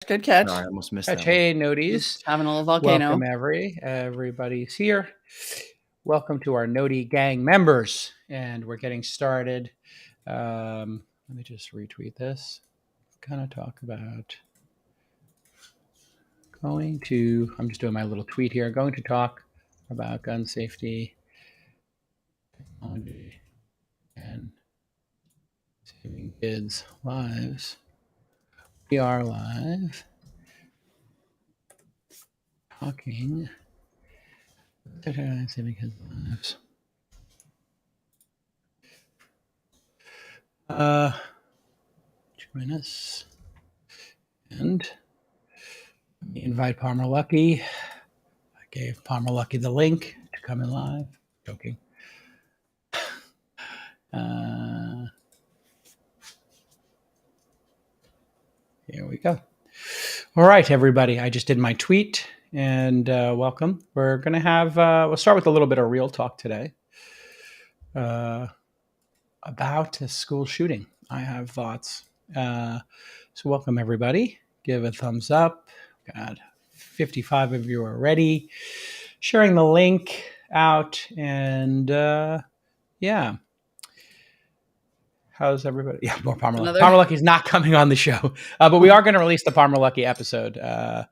Good catch. Sorry, I almost missed Catch. that. Hey, noties. Just having a little volcano. Welcome, everybody's here. Welcome to our Noti Gang members, and we're getting started. Let me just retweet this. Kind of talk about I'm just doing my little tweet here. Going to talk about gun safety, technology, and saving kids' lives. We are live. Talking. Saving kids' lives. Join us. And invite Palmer Lucky. I gave Palmer Lucky the link to come in live. Joking. Here we go. All right, everybody. I just did my tweet, and welcome. We're going to have, we'll start with a little bit of real talk today about a school shooting. I have thoughts. So welcome, everybody. Give a thumbs up. God, 55 of you are ready. Sharing the link out, and yeah. How's everybody? Yeah, more Palmer Lucky. Palmer Lucky's not coming on the show, but we are going to release the Palmer Lucky episode. I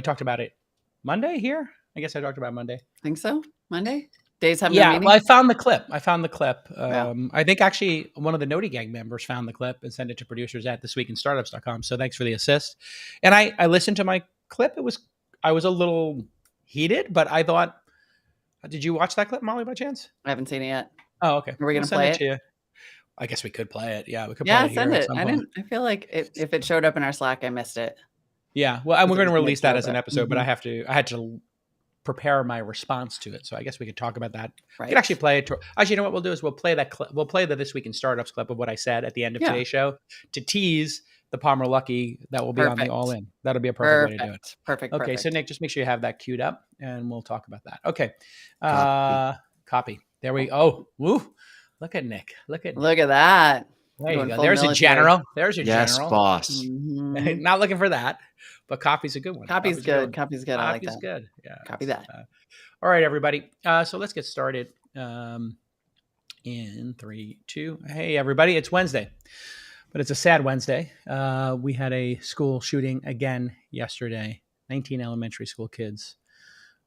talked about it Monday here. I guess I talked about Monday. Think so? Monday? Days have no meaning? Well, I found the clip. Yeah. I think actually one of the Noti Gang members found the clip and sent it to producers at thisweekinstartups.com. So thanks for the assist. And I listened to my clip. I was a little heated, but I thought, did you watch that clip, Molly, by chance? I haven't seen it yet. Oh, okay. Are we going to play it? To you. I guess we could play it. Yeah, we could. Yeah, play it send here it. I feel like if it showed up in our Slack, I missed it. Yeah, well, and we're going to release that as an episode, mm-hmm. but I had to prepare my response to it. So I guess we could talk about that. Right. We could actually play it. Actually, you know what we'll do is we'll play that clip. We'll play the This Week in Startups clip of what I said at the end of today's show to tease the Palmer Lucky that will be on the All In. That'll be a perfect way to do it. Perfect. Okay, so Nick, just make sure you have that queued up, and we'll talk about that. Okay, copy. There we go. Oh, woo! Look at Nick. Look at that. There you go. There's a general. There's your yes, general. Boss. Mm-hmm. Not looking for that, but copy's a good one. Copy's good. Copy's good. I like that. Copy's good. Yeah. Copy that. All right, everybody. So let's get started. In 3, 2. Hey, everybody. It's Wednesday, but it's a sad Wednesday. We had a school shooting again yesterday. 19 elementary school kids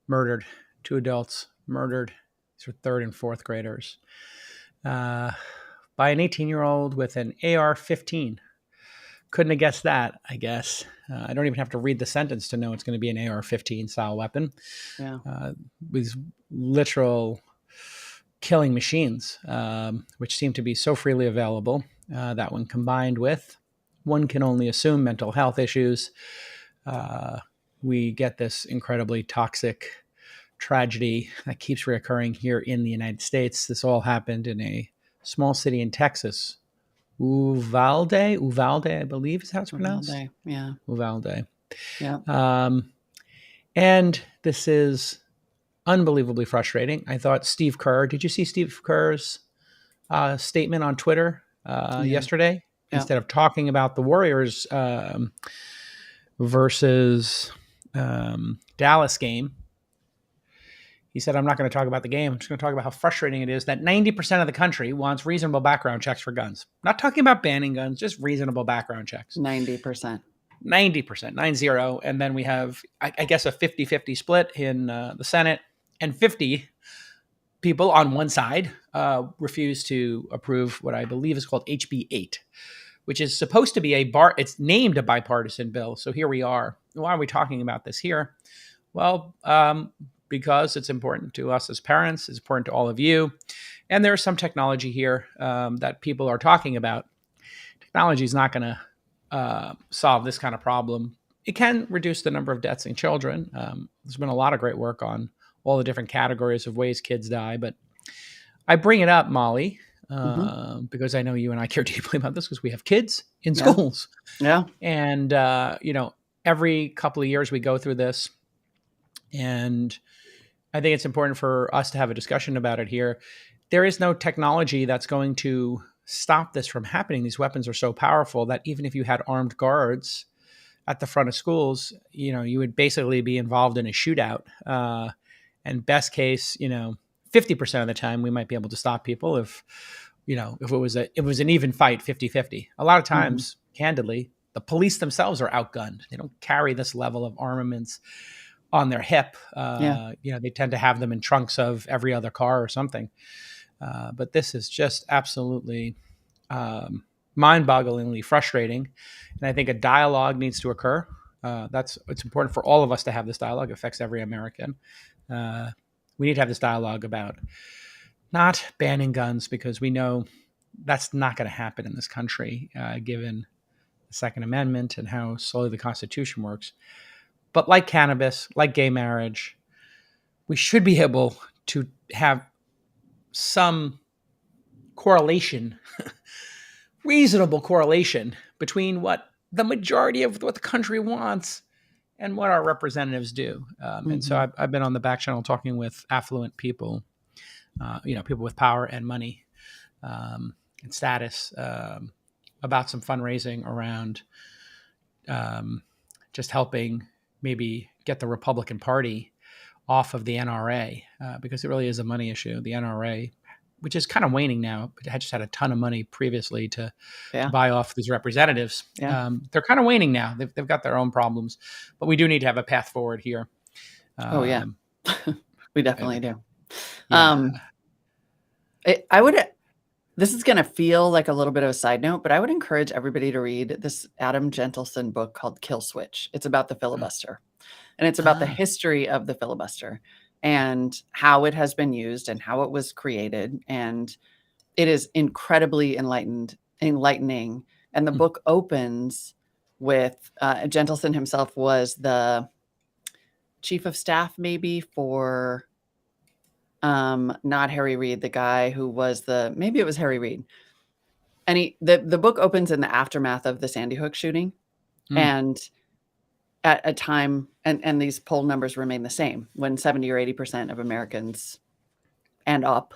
murdered. 2 adults murdered. These were 3rd and 4th graders. By an 18-year-old with an AR-15. Couldn't have guessed that, I guess. I don't even have to read the sentence to know it's going to be an AR-15 style weapon. Yeah. These literal killing machines, which seem to be so freely available, that when combined with, one can only assume, mental health issues, we get this incredibly toxic tragedy that keeps reoccurring here in the United States. This all happened in a small city in Texas, Uvalde, I believe is how it's pronounced. Uvalde. Yeah. And this is unbelievably frustrating. I thought Steve Kerr, did you see Steve Kerr's statement on Twitter yesterday? Yeah. Instead of talking about the Warriors versus Dallas game, he said, I'm not going to talk about the game. I'm just going to talk about how frustrating it is that 90% of the country wants reasonable background checks for guns. Not talking about banning guns, just reasonable background checks. 90%. 90%. And then we have, I guess, a 50-50 split in the Senate, and 50 people on one side refuse to approve what I believe is called HB 8, which is supposed to be it's named a bipartisan bill. So here we are. Why are we talking about this here? Well, because it's important to us as parents, it's important to all of you. And there's some technology here that people are talking about. Technology is not going to solve this kind of problem. It can reduce the number of deaths in children. There's been a lot of great work on all the different categories of ways kids die. But I bring it up, Molly, because I know you and I care deeply about this because we have kids in schools. Yeah. And, every couple of years we go through this. And I think it's important for us to have a discussion about it here. There is no technology that's going to stop this from happening. These weapons are so powerful that even if you had armed guards at the front of schools, you would basically be involved in a shootout. And best case, 50% of the time we might be able to stop people if it was an even fight, 50-50. A lot of times, candidly, the police themselves are outgunned. They don't carry this level of armaments on their hip. They tend to have them in trunks of every other car or something. But this is just absolutely mind-bogglingly frustrating. And I think a dialogue needs to occur. It's important for all of us to have this dialogue. It affects every American. We need to have this dialogue about not banning guns, because we know that's not going to happen in this country, given the Second Amendment and how slowly the Constitution works. But like cannabis, like gay marriage, we should be able to have some correlation, reasonable correlation, between what the majority of what the country wants and what our representatives do. And so I've been on the back channel talking with affluent people, people with power and money and status, about some fundraising around just helping maybe get the Republican Party off of the NRA, because it really is a money issue. The NRA, which is kind of waning now, but it just had a ton of money previously to buy off these representatives. They're kind of waning now. They've got their own problems, but we do need to have a path forward here. We definitely do. Yeah. This is going to feel like a little bit of a side note, but I would encourage everybody to read this Adam Gentleson book called Kill Switch. It's about the filibuster, and it's about the history of the filibuster and how it has been used and how it was created. And it is incredibly enlightening. And the book opens with Gentleson himself was the chief of staff, maybe, for not Harry Reid, the guy who was maybe it was Harry Reid. And the book opens in the aftermath of the Sandy Hook shooting. And at a time, and these poll numbers remain the same, when 70 or 80% of Americans and up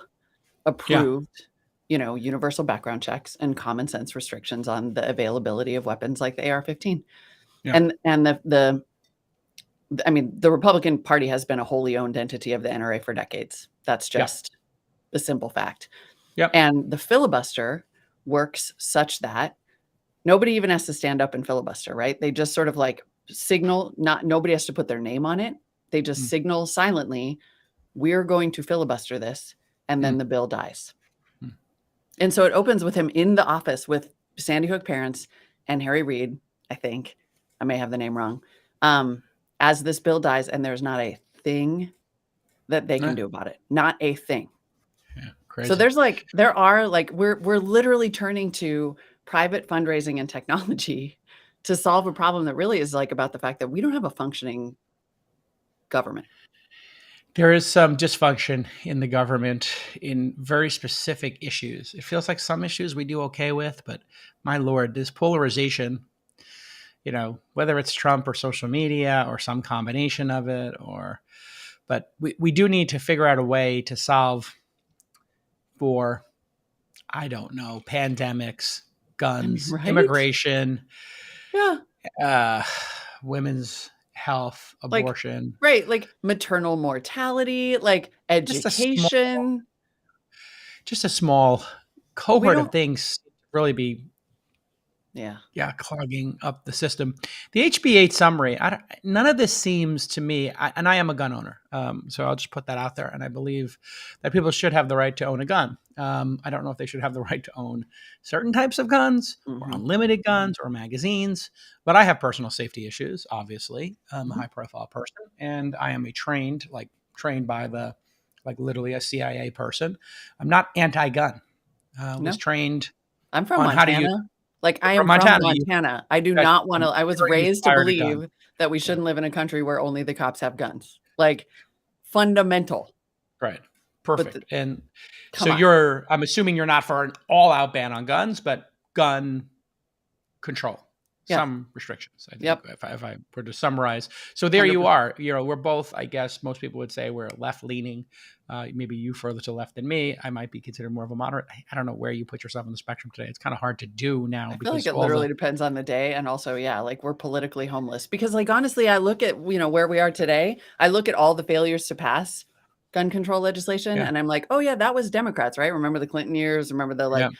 approved, universal background checks and common sense restrictions on the availability of weapons like the AR-15. And the Republican Party has been a wholly owned entity of the NRA for decades. That's just the simple fact. And the filibuster works such that nobody even has to stand up and filibuster, right? They just sort of like signal, nobody has to put their name on it. They just signal silently, we're going to filibuster this, and then the bill dies. And so it opens with him in the office with Sandy Hook parents and Harry Reid, I think. I may have the name wrong. As this bill dies, and there's not a thing that they can do about it. Not a thing. Yeah, crazy. So we're literally turning to private fundraising and technology to solve a problem that really is about the fact that we don't have a functioning government. There is some dysfunction in the government in very specific issues. It feels like some issues we do okay with, but my Lord, this polarization, whether it's Trump or social media or some combination of it, but we do need to figure out a way to solve for, I don't know, pandemics, guns, immigration, women's health, abortion. Like maternal mortality, like education. Just a small cohort of things really be clogging up the system. The HB8 summary, none of this seems to me, and I am a gun owner, so I'll just put that out there, and I believe that people should have the right to own a gun. I don't know if they should have the right to own certain types of guns or unlimited guns or magazines, but I have personal safety issues, obviously. I'm a high-profile person, and I am trained by literally a CIA person. I'm not anti-gun. Was trained. I'm from Montana. I am from Montana. I do not want to. I was raised to believe that we shouldn't live in a country where only the cops have guns. Fundamental. Right. Perfect. And so I'm assuming you're not for an all-out ban on guns, but gun control. some restrictions, I think, Yep. if I were to summarize. So there 100%. you are. We're both, I guess, most people would say we're left leaning. Maybe you further to left than me. I might be considered more of a moderate. I don't know where you put yourself on the spectrum today. It's kind of hard to do now. I feel like it literally depends on the day. And also, like we're politically homeless because like, honestly, I look at, where we are today. I look at all the failures to pass gun control legislation and I'm like, oh yeah, that was Democrats, right? Remember the Clinton years, remember the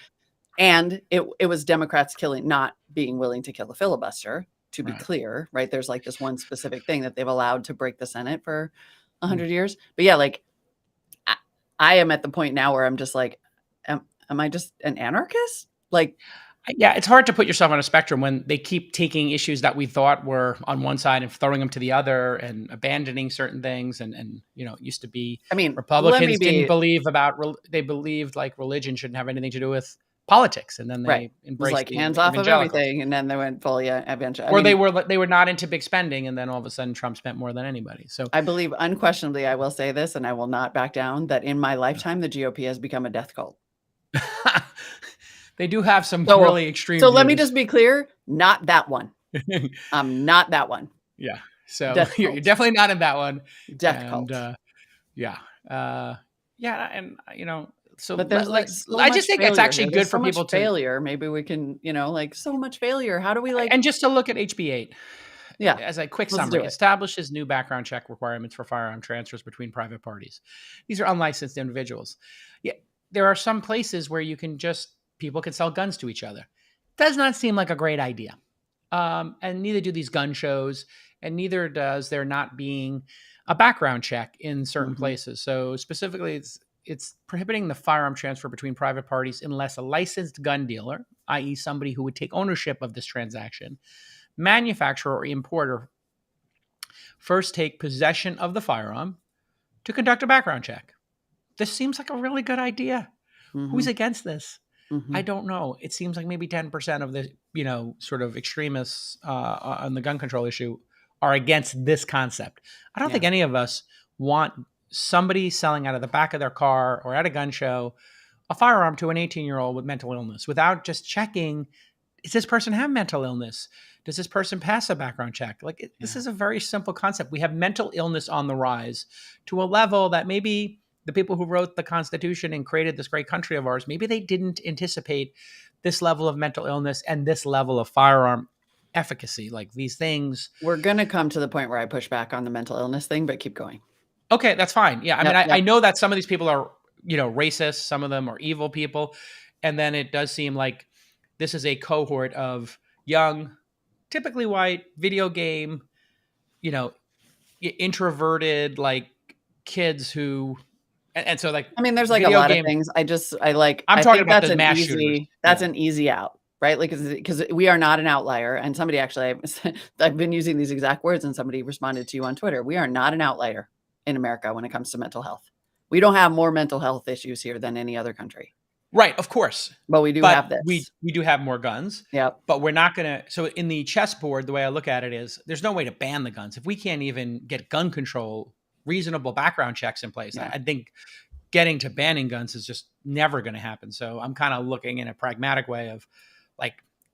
and it was Democrats not being willing to kill the filibuster, to be clear, right? There's like this one specific thing that they've allowed to break the Senate for 100 years. But yeah, like I am at the point now where I'm just like, am I just an anarchist? Like, yeah, it's hard to put yourself on a spectrum when they keep taking issues that we thought were on one side and throwing them to the other and abandoning certain things. And it used to be, Republicans didn't believe they believed like religion shouldn't have anything to do with politics. And then they embraced like hands off of everything. And then they went full, eventually. Or they were not into big spending. And then all of a sudden Trump spent more than anybody. So I believe unquestionably, I will say this, and I will not back down, that in my lifetime, the GOP has become a death cult. They do have some really extreme views. Let me just be clear, not that one. I'm not that one. Yeah. So you're definitely not in that one. Death cult. So but there's I just think it's actually good for people to failure. Maybe we can, so much failure. How do we and just to look at HB 8. Yeah. As a quick summary, establishes new background check requirements for firearm transfers between private parties. These are unlicensed individuals. Yeah. There are some places where people can sell guns to each other. Does not seem like a great idea. And neither do these gun shows, and neither does there not being a background check in certain places. So specifically, it's prohibiting the firearm transfer between private parties unless a licensed gun dealer, i.e. somebody who would take ownership of this transaction, manufacturer or importer, first take possession of the firearm to conduct a background check. This seems like a really good idea. Who's against this? I don't know. It seems like maybe 10% of the, sort of extremists on the gun control issue are against this concept. I don't think any of us want somebody selling out of the back of their car or at a gun show a firearm to an 18-year-old with mental illness without just checking, does this person have mental illness? Does this person pass a background check? This is a very simple concept. We have mental illness on the rise to a level that maybe the people who wrote the Constitution and created this great country of ours, maybe they didn't anticipate this level of mental illness and this level of firearm efficacy. Like these things. We're going to come to the point where I push back on the mental illness thing, but keep going. Okay, that's fine. Yeah. I know that some of these people are, racist. Some of them are evil people. And then it does seem like this is a cohort of young, typically white, video game, introverted, kids who, and so there's a lot of things. I'm talking about the mass shooters. That's an easy out, right? Because we are not an outlier. And somebody actually, I've been using these exact words and somebody responded to you on Twitter. We are not an outlier in America when it comes to mental health. We don't have more mental health issues here than any other country. Right, of course. But we do have this. We do have more guns. Yep. But we're not going to. So in the chessboard, the way I look at it is there's no way to ban the guns. If we can't even get gun control, reasonable background checks in place, I think getting to banning guns is just never going to happen. So I'm kind of looking in a pragmatic way of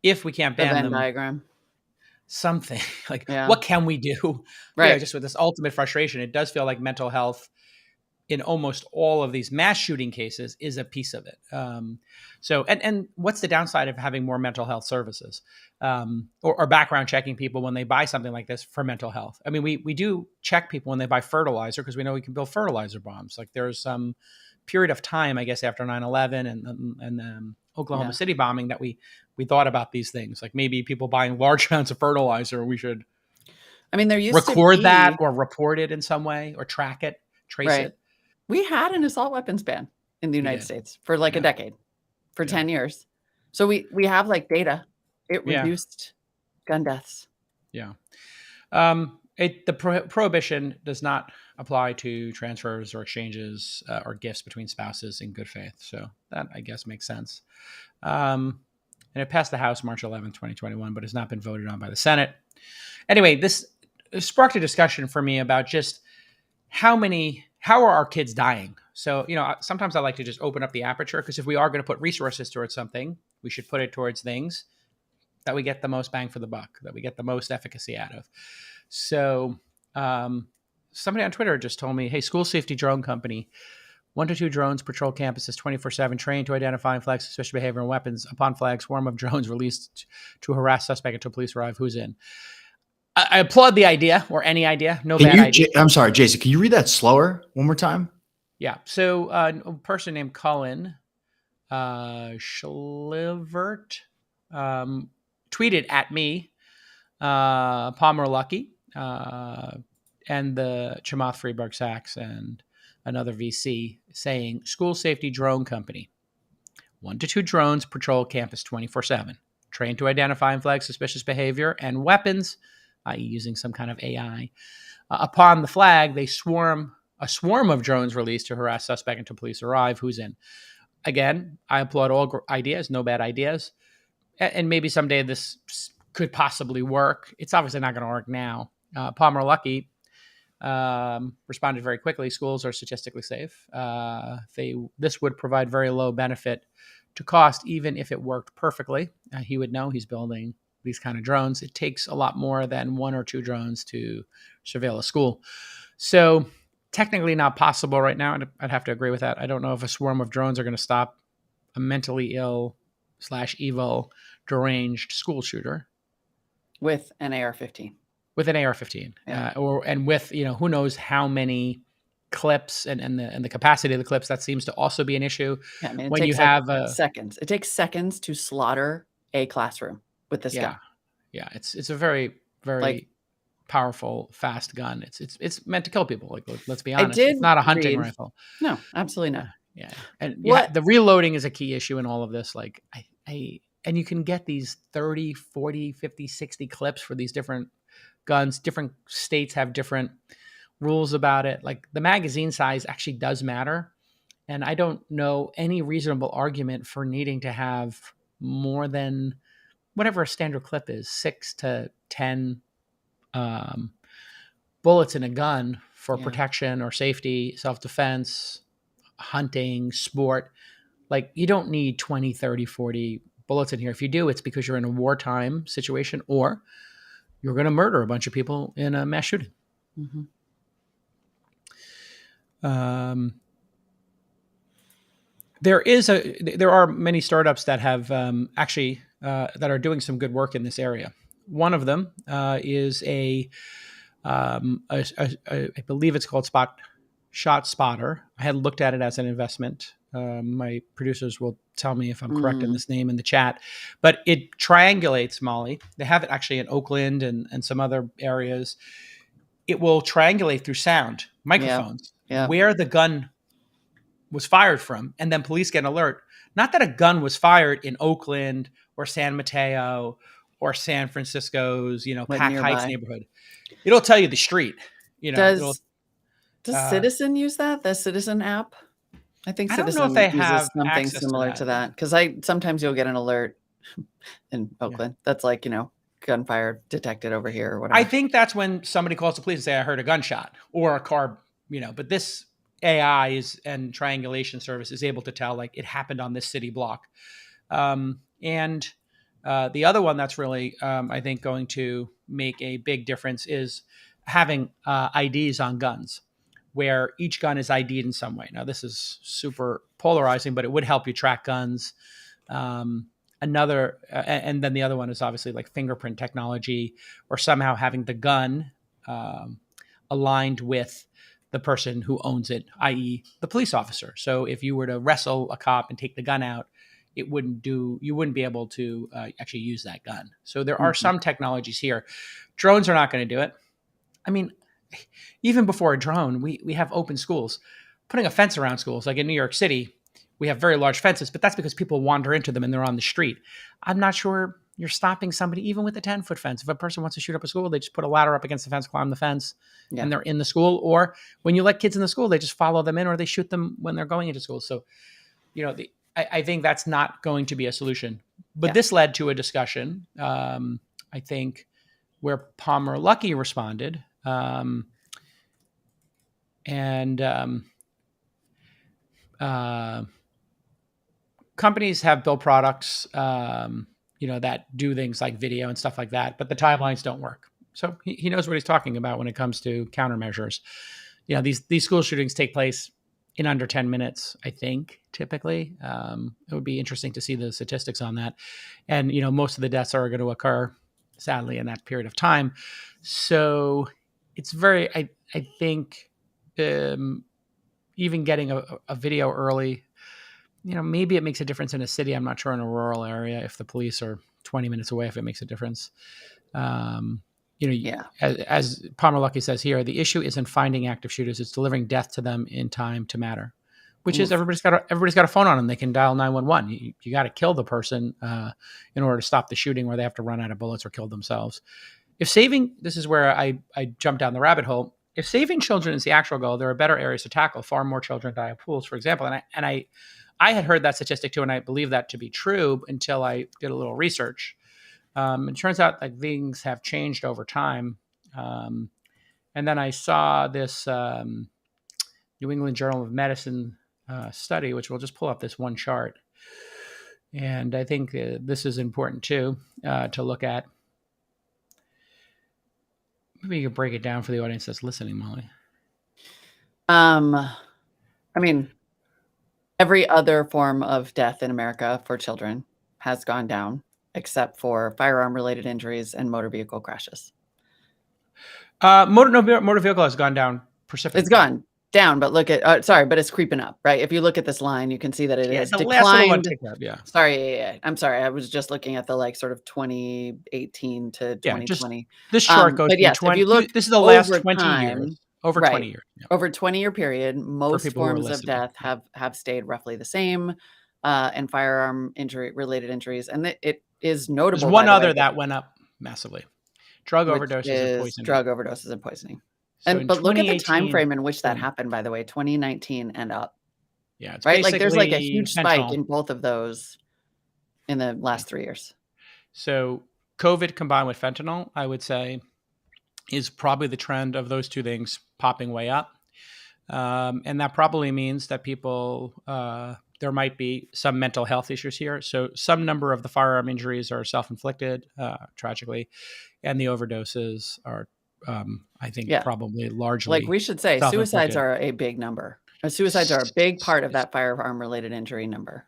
if we can't ban them, diagram. Something what can we do? Right. Just with this ultimate frustration, it does feel like mental health in almost all of these mass shooting cases is a piece of it. So what's the downside of having more mental health services or background checking people when they buy something like this for mental health? We do check people when they buy fertilizer because we know we can build fertilizer bombs. There's some period of time, I guess, after 9/11 and Oklahoma City bombing that we thought about these things. Maybe people buying large amounts of fertilizer, we should there used record that or report it in some way or track it, trace it. We had an assault weapons ban in the United States for a decade, for 10 years. So we have data. It reduced gun deaths. Yeah. The prohibition does not apply to transfers or exchanges or gifts between spouses in good faith. So that, I guess, makes sense. And it passed the House March 11th, 2021, but has not been voted on by the Senate. Anyway, this sparked a discussion for me about just how are our kids dying? So, sometimes I like to just open up the aperture because if we are going to put resources towards something, we should put it towards things that we get the most bang for the buck, that we get the most efficacy out of. So somebody on Twitter just told me, hey, school safety drone company, 1 to 2 drones patrol campuses 24/7, trained to identify and flag suspicious behavior and weapons. Upon flag, swarm of drones released to harass suspect until police arrive. Who's in? I applaud the idea, or any idea. No bad idea. I'm sorry, Jason. Can you read that slower one more time? Yeah. So a person named Colin Schlivert tweeted at me, Palmer Lucky, and the Chamath Freeburg Sachs and another VC saying, school safety drone company, 1 to 2 drones patrol campus 24/7, trained to identify and flag suspicious behavior and weapons, i.e. using some kind of AI. Upon the flag, a swarm of drones released to harass suspect until police arrive. Who's in? Again, I applaud all ideas, no bad ideas. And maybe someday this could possibly work. It's obviously not going to work now. Palmer Lucky responded very quickly. Schools are statistically safe. This would provide very low benefit to cost, even if it worked perfectly. He would know he's building these kind of drones. It takes a lot more than 1 or 2 drones to surveil a school. So technically not possible right now. I'd have to agree with that. I don't know if a swarm of drones are going to stop a mentally ill / evil deranged school shooter with an AR-15. With an AR-15, yeah. And with, who knows how many clips and the capacity of the clips. That seems to also be an issue. Yeah, I mean, when you have seconds. It takes seconds to slaughter a classroom with this gun. Yeah, it's a very, very powerful, fast gun. It's meant to kill people. Like, let's be honest, it's not a hunting rifle. No, absolutely not. Yeah, and the reloading is a key issue in all of this. Like, and you can get these 30, 40, 50, 60 clips for these different guns. Different states have different rules about it. Like, the magazine size actually does matter. And I don't know any reasonable argument for needing to have more than whatever a standard clip is, 6 to 10 bullets in a gun for protection or safety, self-defense, hunting, sport. Like, you don't need 20, 30, 40 bullets in here. If you do, it's because you're in a wartime situation or you're going to murder a bunch of people in a mass shooting. Mm-hmm. There are many startups that have that are doing some good work in this area. One of them is I believe it's called ShotSpotter. I had looked at it as an investment. My producers will tell me if I'm correct in this name in the chat, but it triangulates, Molly. They have it actually in Oakland and some other areas. It will triangulate through sound, microphones, where the gun was fired from, and then police get an alert. Not that a gun was fired in Oakland or San Mateo or San Francisco's, Pac Heights neighborhood. It'll tell you the street. Does Citizen use that? The Citizen app? I think Citizen uses something similar to that. Because sometimes you'll get an alert in Oakland that's like, gunfire detected over here or whatever. I think that's when somebody calls the police and say, I heard a gunshot or a car, but this AI and triangulation service is able to tell, like, it happened on this city block. And the other one that's really, I think, going to make a big difference is having IDs on guns, where each gun is ID'd in some way. Now, this is super polarizing, but it would help you track guns. And then the other one is obviously like fingerprint technology, or somehow having the gun aligned with the person who owns it, i.e. the police officer. So if you were to wrestle a cop and take the gun out, you wouldn't be able to actually use that gun. So there are some technologies here. Drones are not going to do it. I mean, even before a drone, we have open schools. Putting a fence around schools, like in New York City, we have very large fences, but that's because people wander into them and they're on the street. I'm not sure you're stopping somebody even with a 10-foot fence. If a person wants to shoot up a school, they just put a ladder up against the fence, climb the fence, and they're in the school. Or when you let kids in the school, they just follow them in, or they shoot them when they're going into school. So, I think that's not going to be a solution. But this led to a discussion, I think, where Palmer Lucky responded. Companies have built products that do things like video and stuff like that, but the timelines don't work. So he knows what he's talking about when it comes to countermeasures. These school shootings take place in under 10 minutes, I think, typically. It would be interesting to see the statistics on that. And, most of the deaths are going to occur, sadly, in that period of time. So it's very, I think, even getting a video early, maybe it makes a difference in a city. I'm not sure in a rural area, if the police are 20 minutes away, if it makes a difference. As Palmer Luckey says here, the issue isn't finding active shooters; it's delivering death to them in time to matter. Which is everybody's got a phone on them; they can dial 911. You got to kill the person in order to stop the shooting, where they have to run out of bullets or kill themselves. This is where I jumped down the rabbit hole. If saving children is the actual goal, there are better areas to tackle. Far more children die of pools, for example. And I had heard that statistic too, and I believe that to be true until I did a little research. It turns out that things have changed over time. And then I saw this New England Journal of Medicine study, which we'll just pull up this one chart. And I think this is important too, to look at. Maybe you could break it down for the audience that's listening, Molly. I mean, every other form of death in America for children has gone down, except for firearm-related injuries and motor vehicle crashes. Motor vehicle has gone down precipitously. It's gone down, but look at but it's creeping up, right? If you look at this line, you can see that it has the declined. Last little one ticked up, yeah. Sorry, I'm sorry. I was just looking at the sort of 2018 to 2020. This chart goes but yes, 20. If you look, this is the last 20 time, years. Over right, 20 years. Yeah. Over 20-year period, most forms of death have stayed roughly the same, and firearm related injuries, and it is notable. There's one other that went up massively: drug overdoses and poisoning. Drug overdoses and poisoning. But look at the time frame in which that happened, by the way, 2019 and up. Yeah, it's right. Like there's like a huge spike in both of those in the last 3 years. So COVID combined with fentanyl, I would say, is probably the trend of those two things popping way up. And that probably means that people, there might be some mental health issues here. So some number of the firearm injuries are self-inflicted, tragically, and the overdoses are, I think, probably largely. Like we should say, suicides are a big number. Suicides are a big part of that firearm-related injury number.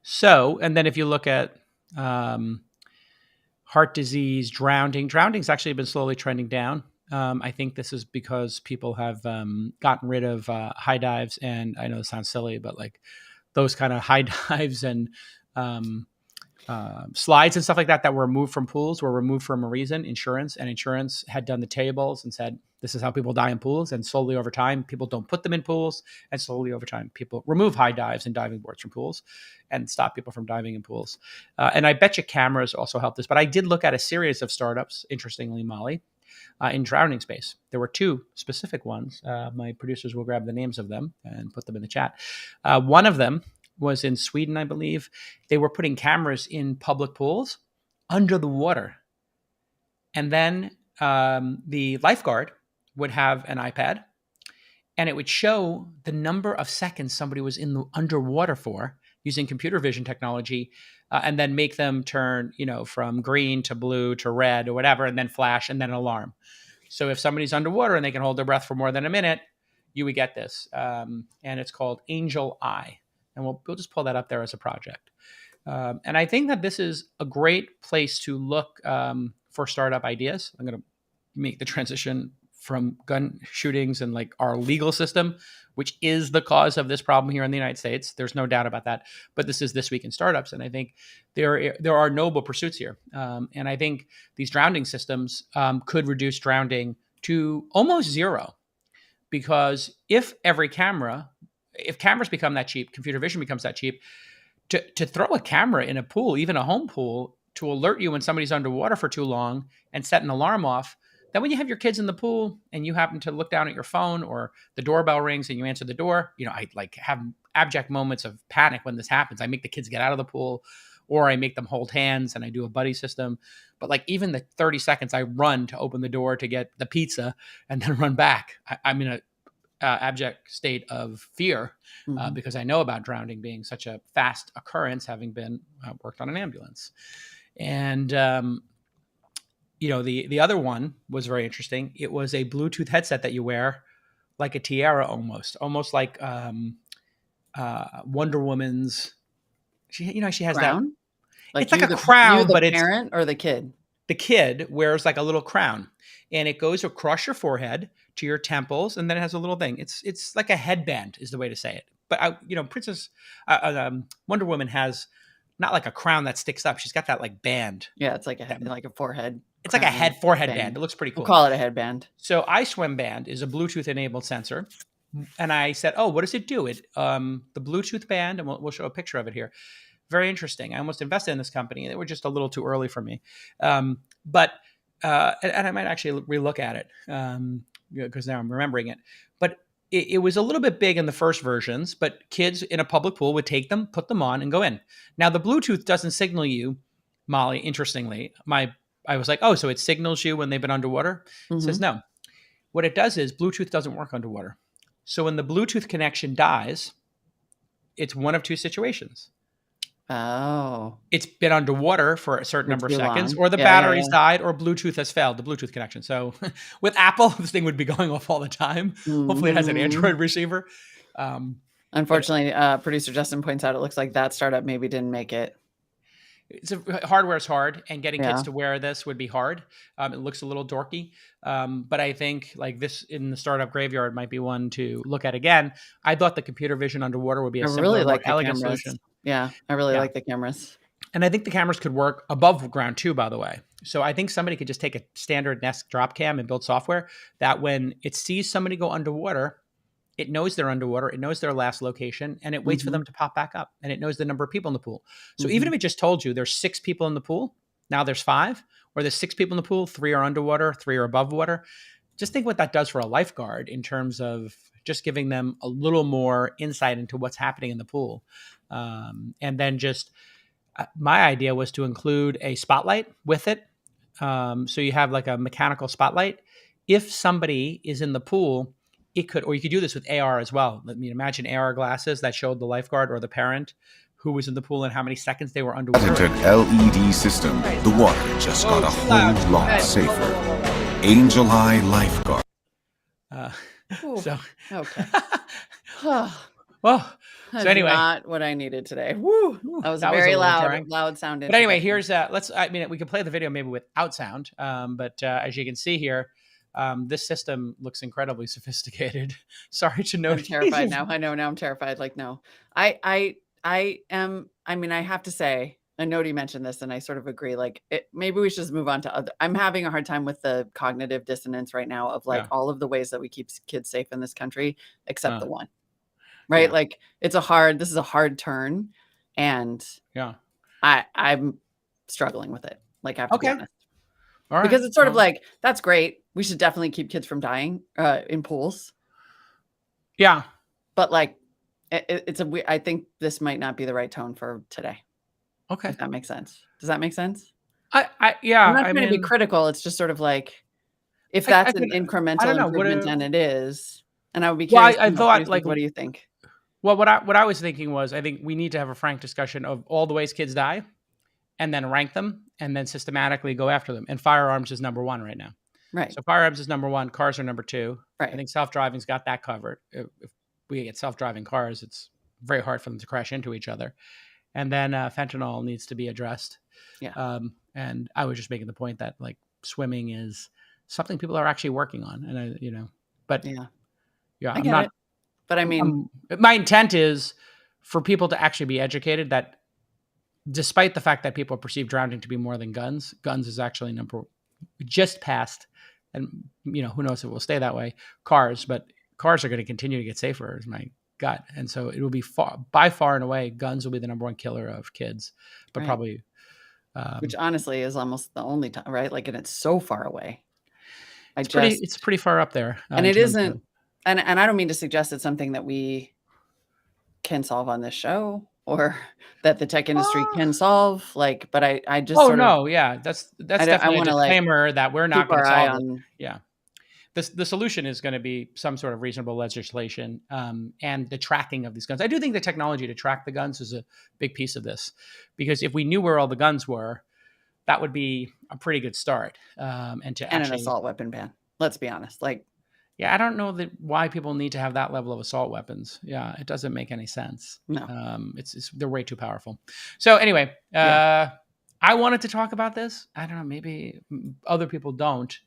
So, and then if you look at heart disease, drowning's actually been slowly trending down. I think this is because people have gotten rid of high dives, and I know this sounds silly, but like those kind of high dives and slides and stuff like that were removed from pools were removed for a reason. Insurance had done the tables and said, this is how people die in pools. And slowly over time, people don't put them in pools. And slowly over time, people remove high dives and diving boards from pools and stop people from diving in pools. And I bet you cameras also help this. But I did look at a series of startups, interestingly, Molly, in drowning space. There were two specific ones. My producers will grab the names of them and put them in the chat. One of them was in Sweden, I believe. They were putting cameras in public pools under the water. And then the lifeguard would have an iPad, and it would show the number of seconds somebody was in the underwater for using computer vision technology, and then make them turn, from green to blue to red or whatever, and then flash and then an alarm. So if somebody's underwater and they can hold their breath for more than a minute, you would get this. And it's called Angel Eye. And we'll just pull that up there as a project. And I think that this is a great place to look for startup ideas. I'm going to make the transition from gun shootings and like our legal system, which is the cause of this problem here in the United States. There's no doubt about that. But this is This Week in Startups. And I think there are noble pursuits here. And I think these drowning systems could reduce drowning to almost zero. Because if cameras become that cheap, computer vision becomes that cheap, to throw a camera in a pool, even a home pool, to alert you when somebody's underwater for too long and set an alarm off, then when you have your kids in the pool and you happen to look down at your phone or the doorbell rings and you answer the door, I like have abject moments of panic when this happens. I make the kids get out of the pool, or I make them hold hands and I do a buddy system. But like even the 30 seconds I run to open the door to get the pizza and then run back, I'm in abject state of fear because I know about drowning being such a fast occurrence, having been worked on an ambulance. And, the other one was very interesting. It was a Bluetooth headset that you wear like a tiara almost like Wonder Woman's. She has crown? It's like a crown, but it's parent or the kid. The kid wears like a little crown, and it goes across your forehead to your temples, and then it has a little thing. It's like a headband, is the way to say it. But Wonder Woman has not like a crown that sticks up. She's got that like band. Yeah, it's like a forehead. It's like a forehead band. It looks pretty cool. We'll call it a headband. So iSwim Band is a Bluetooth enabled sensor. And I said, oh, what does it do? The Bluetooth band, and we'll show a picture of it here. Very interesting. I almost invested in this company. They were just a little too early for me. But I might actually relook at it because now I'm remembering it. But it was a little bit big in the first versions, but kids in a public pool would take them, put them on, and go in. Now, the Bluetooth doesn't signal you, Molly, interestingly. I was like, oh, so it signals you when they've been underwater? It says no. What it does is Bluetooth doesn't work underwater. So when the Bluetooth connection dies, it's one of two situations. Oh. It's been underwater for a certain number of seconds, or the battery's died, or Bluetooth has failed, the Bluetooth connection. So with Apple, this thing would be going off all the time. Hopefully it has an Android receiver. Unfortunately, producer Justin points out it looks like that startup maybe didn't make it. Hardware is hard, and getting kids to wear this would be hard. It looks a little dorky, but I think like this in the startup graveyard might be one to look at again. I thought the computer vision underwater would be a simpler, more elegant solution. Yeah, I really like the cameras. And I think the cameras could work above ground too, by the way. So I think somebody could just take a standard Nest drop cam and build software that when it sees somebody go underwater, it knows they're underwater, it knows their last location, and it waits for them to pop back up, and it knows the number of people in the pool. So even if it just told you there's 6 people in the pool, now there's 5, or there's 6 people in the pool, 3 are underwater, 3 are above water. Just think what that does for a lifeguard in terms of just giving them a little more insight into what's happening in the pool. And then just my idea was to include a spotlight with it. So you have like a mechanical spotlight. If somebody is in the pool, it could, or you could do this with AR as well. I mean, imagine AR glasses that showed the lifeguard or the parent who was in the pool and how many seconds they were underwater. With an LED system, the water just got a whole lot safer. Angel Eye Lifeguard. So okay. Well, That's so anyway, not what I needed today. Woo! That was very loud sound. But anyway, here's we can play the video maybe without sound. But as you can see here, this system looks incredibly sophisticated. Sorry to note. I'm terrified now. I know now I'm terrified. Like, no, I am. I mean, I have to say, I know you mentioned this and I sort of agree. Like maybe we should just move on to other, I'm having a hard time with the cognitive dissonance right now of like all of the ways that we keep kids safe in this country, except the one, right? Yeah. Like this is a hard turn and I'm struggling with it. Like I have to be honest. All right. Because it's sort of like, that's great. We should definitely keep kids from dying in pools. Yeah. But like, I think this might not be the right tone for today. Okay. If that makes sense. Does that make sense? I'm not trying to be critical. It's just sort of like, if that's an incremental improvement, and it is, and I would be curious. I thought, like, what do you think? Well, what I was thinking was, I think we need to have a frank discussion of all the ways kids die, and then rank them, and then systematically go after them. And firearms is number 1 right now. Right. So firearms is number 1. Cars are number 2. Right. I think self-driving's got that covered. If we get self-driving cars, it's very hard for them to crash into each other. And then fentanyl needs to be addressed. Yeah. And I was just making the point that like swimming is something people are actually working on. And but I'm not. But I mean, my intent is for people to actually be educated that despite the fact that people perceive drowning to be more than guns is actually just past, and who knows if it will stay that way, cars, but cars are going to continue to get safer is my gut. And so it will be by far and away, guns will be the number 1 killer of kids, but probably. Which honestly is almost the only time, right? Like, and it's so far away. It's pretty far up there. And it isn't, and I don't mean to suggest it's something that we can solve on this show or that the tech industry can solve. Like, but I just that's definitely a disclaimer that we're not going to solve it. Yeah. the solution is going to be some sort of reasonable legislation and the tracking of these guns. I do think the technology to track the guns is a big piece of this, because if we knew where all the guns were, that would be a pretty good start. And an assault weapon ban. Let's be honest. Like, yeah, I don't know why people need to have that level of assault weapons. Yeah, it doesn't make any sense. No, they're way too powerful. So anyway, I wanted to talk about this. I don't know. Maybe other people don't.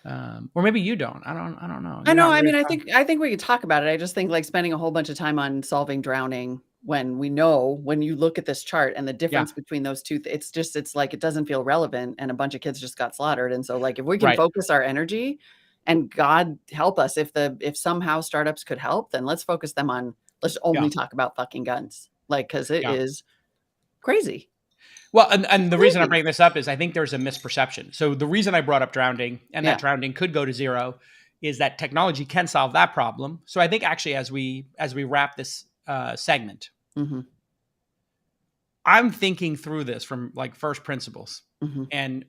Or maybe you don't. I don't know. I know. I mean, I think we could talk about it. I just think like spending a whole bunch of time on solving drowning when we know, when you look at this chart and the difference between those two, it's like, it doesn't feel relevant, and a bunch of kids just got slaughtered. And so like, if we can focus our energy, and God help us, if somehow startups could help, then let's focus them on, let's only talk about fucking guns. Like, cause it is crazy. Well, and the reason I bring this up is I think there's a misperception. So the reason I brought up drowning, and that drowning could go to zero, is that technology can solve that problem. So I think actually as we wrap this segment, I'm thinking through this from like first principles and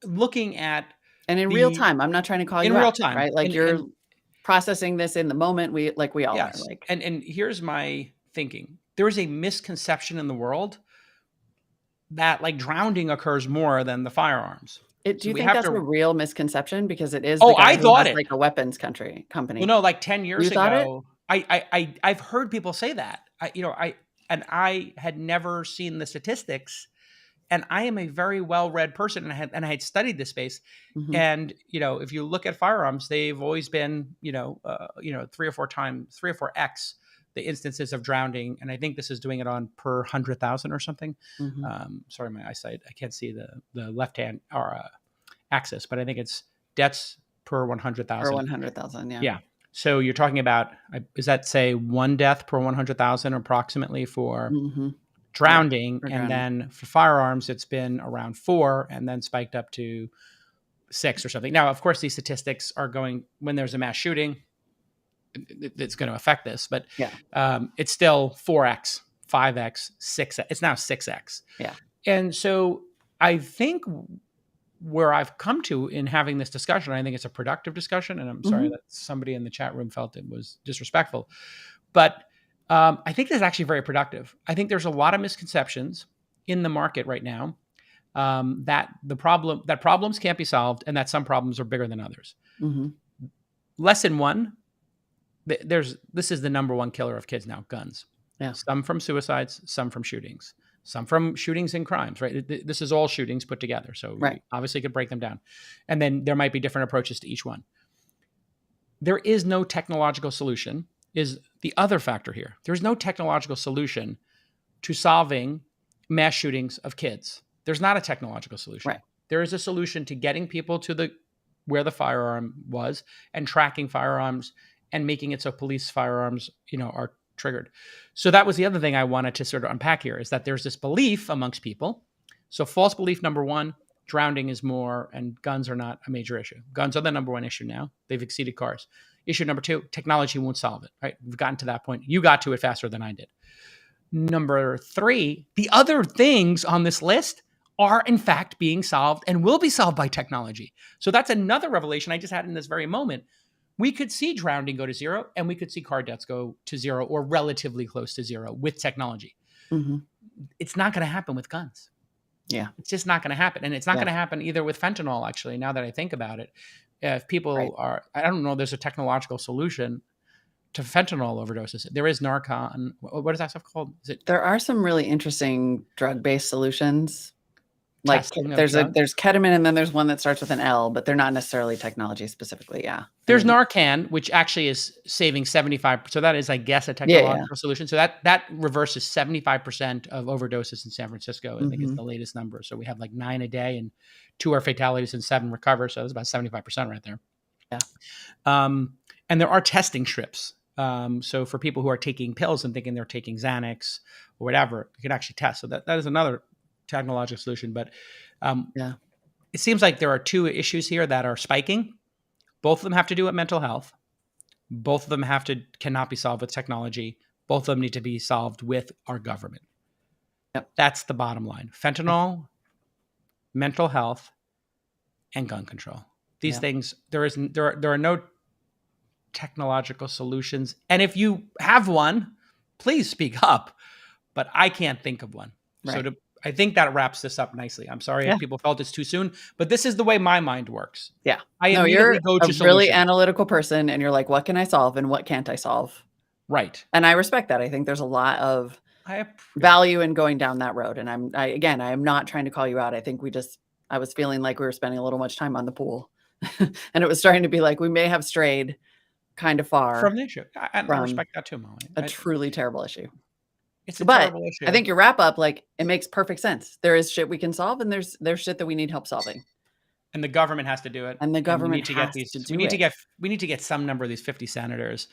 looking at, and in real time. I'm not trying to call you in real time, right? Like you're processing this in the moment. We all are. Like, and here's my thinking: there is a misconception in the world that like drowning occurs more than the firearms. Do you think that's a real misconception? Because it is. I thought it like a weapons company. Well, no, like 10 years ago, I've heard people say that. I had never seen the statistics, and I am a very well-read person, and I had studied this space. And if you look at firearms, they've always been 3 or 4x the instances of drowning, and I think this is doing it on per 100,000 or something. Sorry, my eyesight, I can't see the left hand or axis, but I think it's deaths per 100,000. Per 100,000, yeah. Yeah. So you're talking about, is that say 1 death per 100,000 approximately for drowning? And then for firearms, it's been around 4 and then spiked up to 6 or something. Now, of course, these statistics are going, when there's a mass shooting, it's going to affect this, but it's still 4x, 5x, 6x. It's now 6x. Yeah. And so I think where I've come to in having this discussion, I think it's a productive discussion, and I'm sorry that somebody in the chat room felt it was disrespectful, but I think this is actually very productive. I think there's a lot of misconceptions in the market right now that problems can't be solved, and that some problems are bigger than others. Lesson 1. This is the number 1 killer of kids now, guns. Yeah. Some from suicides, some from shootings, some from shootings and crimes, right? This is all shootings put together. So we obviously could break them down. And then there might be different approaches to each one. There is no technological solution, is the other factor here. There's no technological solution to solving mass shootings of kids. There's not a technological solution. Right. There is a solution to getting people to where the firearm was and tracking firearms and making it so police firearms, are triggered. So that was the other thing I wanted to sort of unpack here, is that there's this belief amongst people. So false belief number 1, drowning is more and guns are not a major issue. Guns are the number 1 issue now. They've exceeded cars. Issue number 2, technology won't solve it, right? We've gotten to that point. You got to it faster than I did. Number 3, the other things on this list are in fact being solved and will be solved by technology. So that's another revelation I just had in this very moment. We could see drowning go to 0, and we could see car deaths go to 0 or relatively close to 0 with technology. It's not going to happen with guns. Yeah. It's just not going to happen. And it's not going to happen either with fentanyl, actually, now that I think about it. If people are, I don't know, there's a technological solution to fentanyl overdoses. There is Narcan. What is that stuff called? There are some really interesting drug-based solutions. Like there's ketamine, and then there's one that starts with an L, but they're not necessarily technology specifically. Yeah. There's Narcan, which actually is saving 75%. So that is, I guess, a technological solution. So that reverses 75% of overdoses in San Francisco. I think is the latest number. So we have like 9 a day, and 2 are fatalities and 7 recover. So it's about 75% right there. Yeah. And there are testing strips. So for people who are taking pills and thinking they're taking Xanax or whatever, you can actually test. So that is another technological solution. But it seems like there are 2 issues here that are spiking. Both of them have to do with mental health. Both of them cannot be solved with technology. Both of them need to be solved with our government. Yep. That's the bottom line. Fentanyl, mental health, and gun control. These things, there are no technological solutions. And if you have one, please speak up. But I can't think of one. Right. So I think that wraps this up nicely. I'm sorry if people felt it's too soon, but this is the way my mind works. Yeah. I immediately go to a solution. really analytical person, and you're like, what can I solve and what can't I solve? Right. And I respect that. I think there's a lot of value in going down that road. And I am not trying to call you out. I think I was feeling like we were spending a little much time on the pool and it was starting to be like, we may have strayed kind of far from the issue. I respect that too, Molly. A truly terrible issue. It's a terrible issue. I think your wrap up, like, it makes perfect sense. There is shit we can solve, and there's shit that we need help solving. And the government has to do it. And the government has to do it. We need to get some number of these 50 senators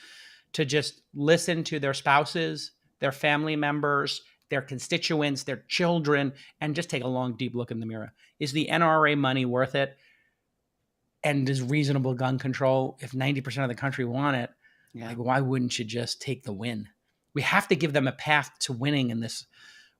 to just listen to their spouses, their family members, their constituents, their children, and just take a long, deep look in the mirror. Is the NRA money worth it? And is reasonable gun control, if 90% of the country want it, like, why wouldn't you just take the win? We have to give them a path to winning in this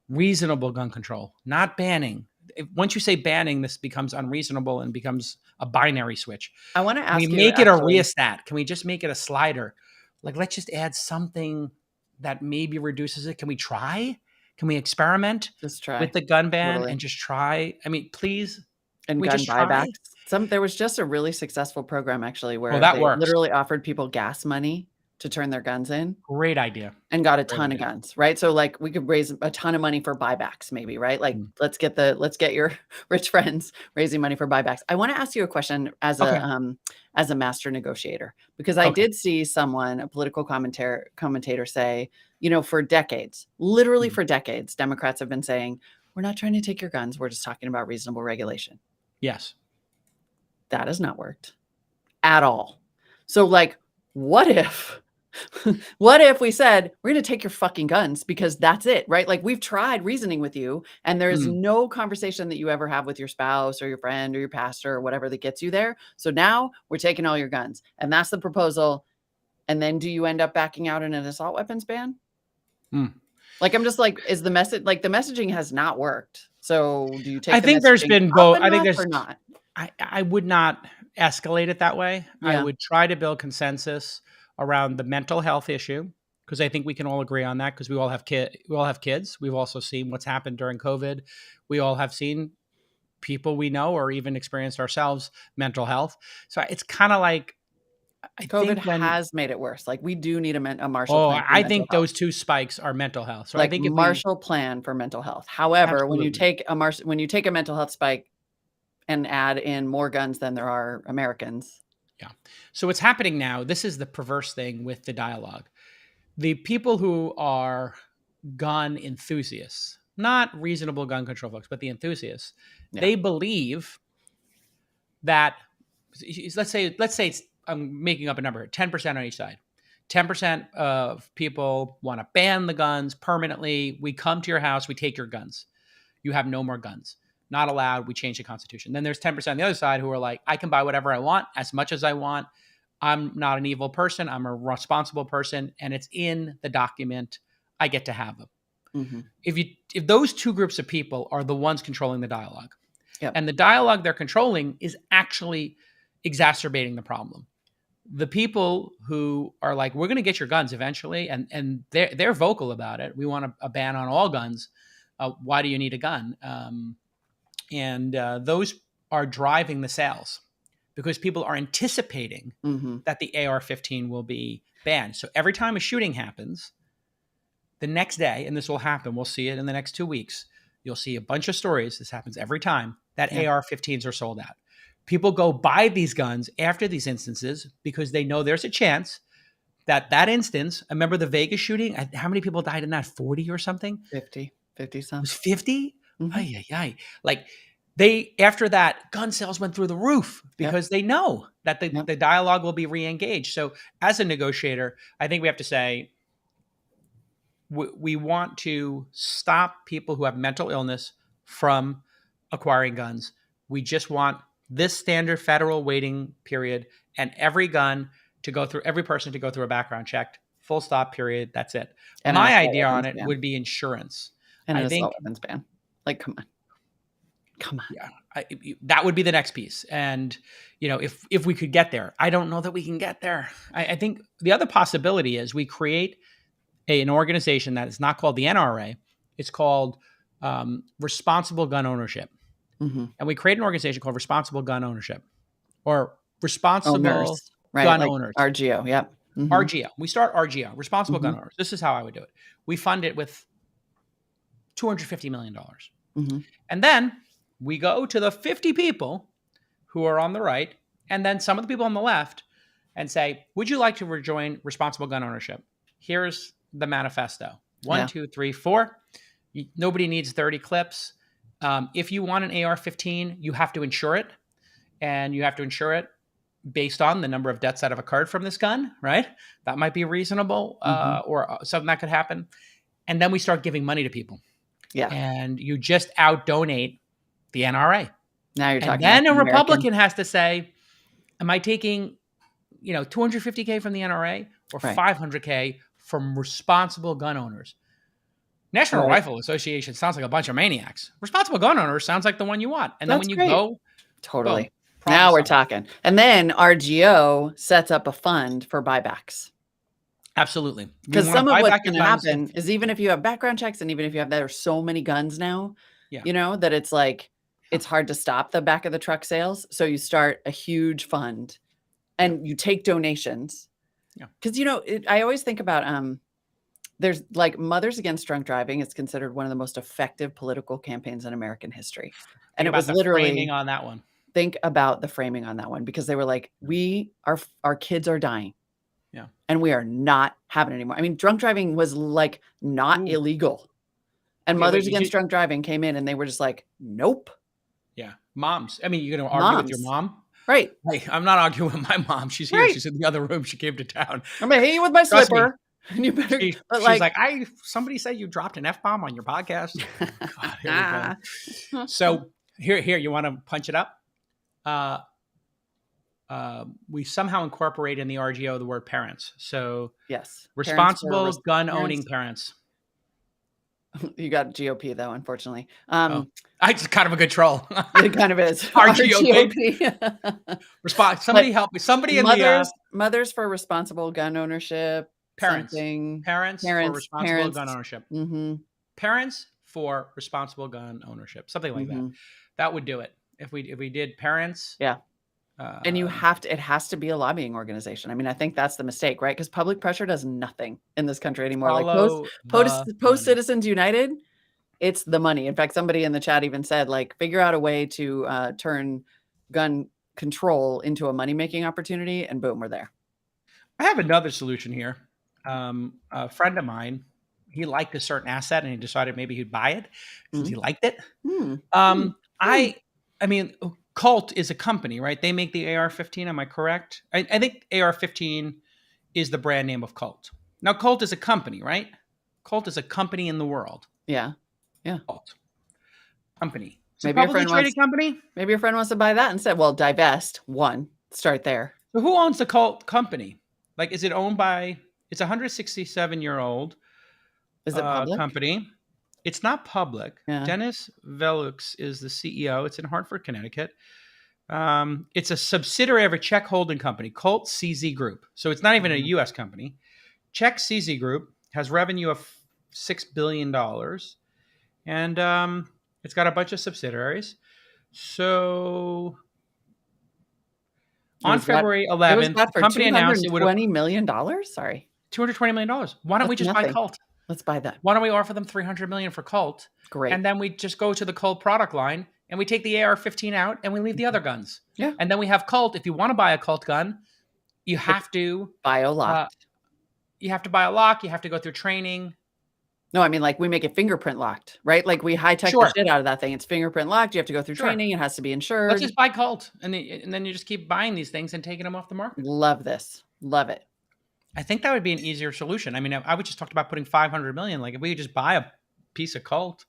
reasonable gun control, not banning. Once you say banning, this becomes unreasonable and becomes a binary switch. I want to ask you, make it a rheostat. Can we just make it a slider? Like, let's just add something that maybe reduces it. Can we try? Can we experiment with the gun ban and just try? I mean, please. And gun buybacks. There was just a really successful program actually where they literally offered people gas money to turn their guns in. Great idea. And got a ton of guns, right? So like we could raise a ton of money for buybacks maybe, right? Like let's get your rich friends raising money for buybacks. I want to ask you a question as a master negotiator, because I did see a political commentator say, for decades, literally for decades, Democrats have been saying, we're not trying to take your guns. We're just talking about reasonable regulation. Yes. That has not worked at all. So like, what if we said, we're going to take your fucking guns because that's it, right? Like, we've tried reasoning with you and there is no conversation that you ever have with your spouse or your friend or your pastor or whatever that gets you there. So now we're taking all your guns, and that's the proposal. And then do you end up backing out in an assault weapons ban? Like, I'm just like, the messaging has not worked. So do you take, I think there's been both. I think there's or not. I would not escalate it that way. Yeah. I would try to build consensus around the mental health issue, because I think we can all agree on that, because we all have kids. We've also seen what's happened during COVID. We all have seen people we know or even experienced ourselves mental health. So it's kind of like, COVID has made it worse. Like, we do need a Marshall plan. I think those two spikes are mental health. So like, I think Marshall plan for mental health. However, when you take a mental health spike and add in more guns than there are Americans. Yeah. So what's happening now, this is the perverse thing with the dialogue. The people who are gun enthusiasts, not reasonable gun control folks, but the enthusiasts, they believe that, let's say it's, I'm making up a number, 10% on each side. 10% of people want to ban the guns permanently. We come to your house, we take your guns. You have no more guns. Not allowed. We change the Constitution. Then there's 10% on the other side who are like, I can buy whatever I want, as much as I want. I'm not an evil person. I'm a responsible person. And it's in the document. I get to have them. Mm-hmm. If those two groups of people are the ones controlling the dialogue, and the dialogue they're controlling is actually exacerbating the problem. The people who are like, we're going to get your guns eventually, and they're vocal about it. We want a ban on all guns. Why do you need a gun? And those are driving the sales, because people are anticipating that the AR-15 will be banned. So every time a shooting happens, the next day, and this will happen, we'll see it in the next 2 weeks, you'll see a bunch of stories, this happens every time, that AR-15s are sold out. People go buy these guns after these instances because they know there's a chance that instance, remember the Vegas shooting? How many people died in that? 40 or something? 50 something. It was 50? Mm-hmm. Like, after that, gun sales went through the roof because they know that the dialogue will be re-engaged. So as a negotiator, I think we have to say, we want to stop people who have mental illness from acquiring guns. We just want this standard federal waiting period and every person to go through a background check, full stop, period. That's it. And my idea on it would be insurance. And an assault weapons ban. Like, come on. Come on. Yeah, that would be the next piece. And, if we could get there, I don't know that we can get there. I think the other possibility is we create an organization that is not called the NRA. It's called Responsible Gun Ownership. Mm-hmm. And we create an organization called Responsible Gun Ownership or Responsible Owners, right? Gun Like Owners. RGO. Yep. Mm-hmm. RGO. We start RGO, Responsible Mm-hmm. Gun Owners. This is how I would do it. We fund it with $250 million. Mm-hmm. And then we go to the 50 people who are on the right and then some of the people on the left and say, would you like to rejoin Responsible Gun Ownership? Here's the manifesto. 1, 2, 3, 4. Nobody needs 30 clips. If you want an AR-15, you have to insure it. And you have to insure it based on the number of deaths that have occurred from this gun, right? That might be reasonable or something that could happen. And then we start giving money to people. Yeah. And you just out-donate the NRA. Now you're talking. And then like a Republican has to say, am I taking, $250K from the NRA or $500K from responsible gun owners? National Rifle Association sounds like a bunch of maniacs. Responsible gun owners sounds like the one you want. And then when you go, totally. boom, Now we're talking. And then RGO sets up a fund for buybacks. Absolutely. Because some of what's going to happen is even if you have background checks and even if you have, there are so many guns now, that it's like, it's hard to stop the back of the truck sales. So you start a huge fund and you take donations. Yeah. Because, I always think about, there's like Mothers Against Drunk Driving. It's considered one of the most effective political campaigns in American history. And it was literally framing on that one. Think about the framing on that one, because they were like, our kids are dying. Yeah. And we are not having it anymore. I mean, drunk driving was like not illegal. And Mothers Against Drunk Driving came in and they were just like, nope. Yeah. Moms. I mean, you're going to argue with your mom? Right. Hey, I'm not arguing with my mom. She's here. Right. She's in the other room. She came to town. I'm going to hit you with my slipper. And you better, she's like, somebody said you dropped an F-bomb on your podcast. God, here we go. So here, you want to punch it up? We somehow incorporate in the RGO the word parents. So yes, responsible gun owning parents. You got GOP though, unfortunately. It's kind of a good troll. It kind of is. RGOP. Somebody help me. Somebody in the Mothers for Responsible Gun Ownership. Parents for responsible gun ownership. Mm-hmm. Parents for responsible gun ownership. Something like that. That would do it. If we did parents. Yeah. And it has to be a lobbying organization. I mean, I think that's the mistake, right? Because public pressure does nothing in this country anymore. Post Citizens United, it's the money. In fact, somebody in the chat even said, like, figure out a way to turn gun control into a money-making opportunity, and boom, we're there. I have another solution here. A friend of mine, he liked a certain asset and he decided maybe he'd buy it because he liked it. I mean, Colt is a company, right? They make the AR-15. Am I correct? I think AR-15 is the brand name of Colt. Now, Colt is a company, right? Colt is a company in the world. Yeah. Colt. Company. Maybe your friend wants to buy that instead. Well, divest one. Start there. So who owns the Colt company? Like, is it owned by? It's a 167-year-old. Is it public? Company. It's not public. Yeah. Dennis Velux is the CEO. It's in Hartford, Connecticut. It's a subsidiary of a Czech holding company, Colt CZ Group. So it's not even a U.S. company. Czech CZ Group has revenue of $6 billion. And it's got a bunch of subsidiaries. So on February 11th, the company announced it would have $220 million. Sorry. $220 million. Why don't we just buy Colt? Let's buy that. Why don't we offer them $300 million for Colt? Great. And then we just go to the Colt product line and we take the AR-15 out and we leave the other guns. Yeah. And then we have Colt. If you want to buy a Colt gun, you have to buy a lock. You have to buy a lock. You have to go through training. No, I mean, like, we make it fingerprint locked, right? Like, we high tech the shit out of that thing. It's fingerprint locked. You have to go through training. It has to be insured. Let's just buy Colt, and then you just keep buying these things and taking them off the market. Love this. Love it. I think that would be an easier solution. I mean, I would just talked about putting $500 million. Like, if we could just buy a piece of Colt,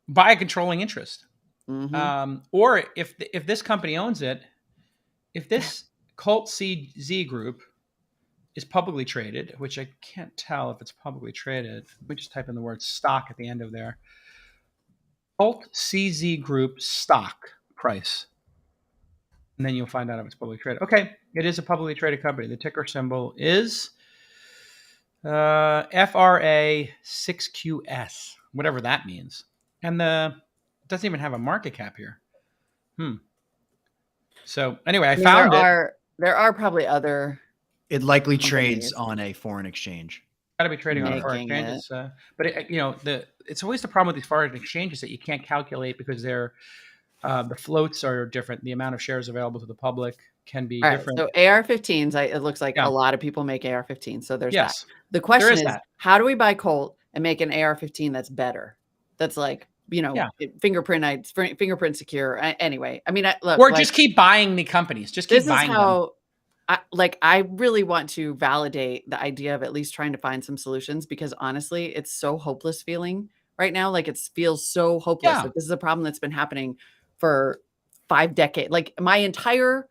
buy a controlling interest, or if this company owns it, if this Colt CZ Group is publicly traded, which I can't tell if it's publicly traded. Let me just type in the word stock at the end of there. Colt CZ Group stock price. And then you'll find out if it's publicly traded. Okay, it is a publicly traded company. The ticker symbol is FRA6QS, whatever that means. And it doesn't even have a market cap here. So anyway, I found there are probably other. It likely trades on a foreign exchange. Got to be trading on foreign exchanges. But it's always the problem with these foreign exchanges that you can't calculate because they're the floats are different. The amount of shares available to the public can be different. So AR-15s, it looks like a lot of people make AR-15s. So there's that. The question is how do we buy Colt and make an AR-15 that's better? That's like, fingerprint secure. Anyway, I mean, just keep buying the companies. Just keep buying them. I really want to validate the idea of at least trying to find some solutions because honestly, it's so hopeless feeling right now. Like it feels so hopeless. Like this is a problem that's been happening for 5 decades. Like my entire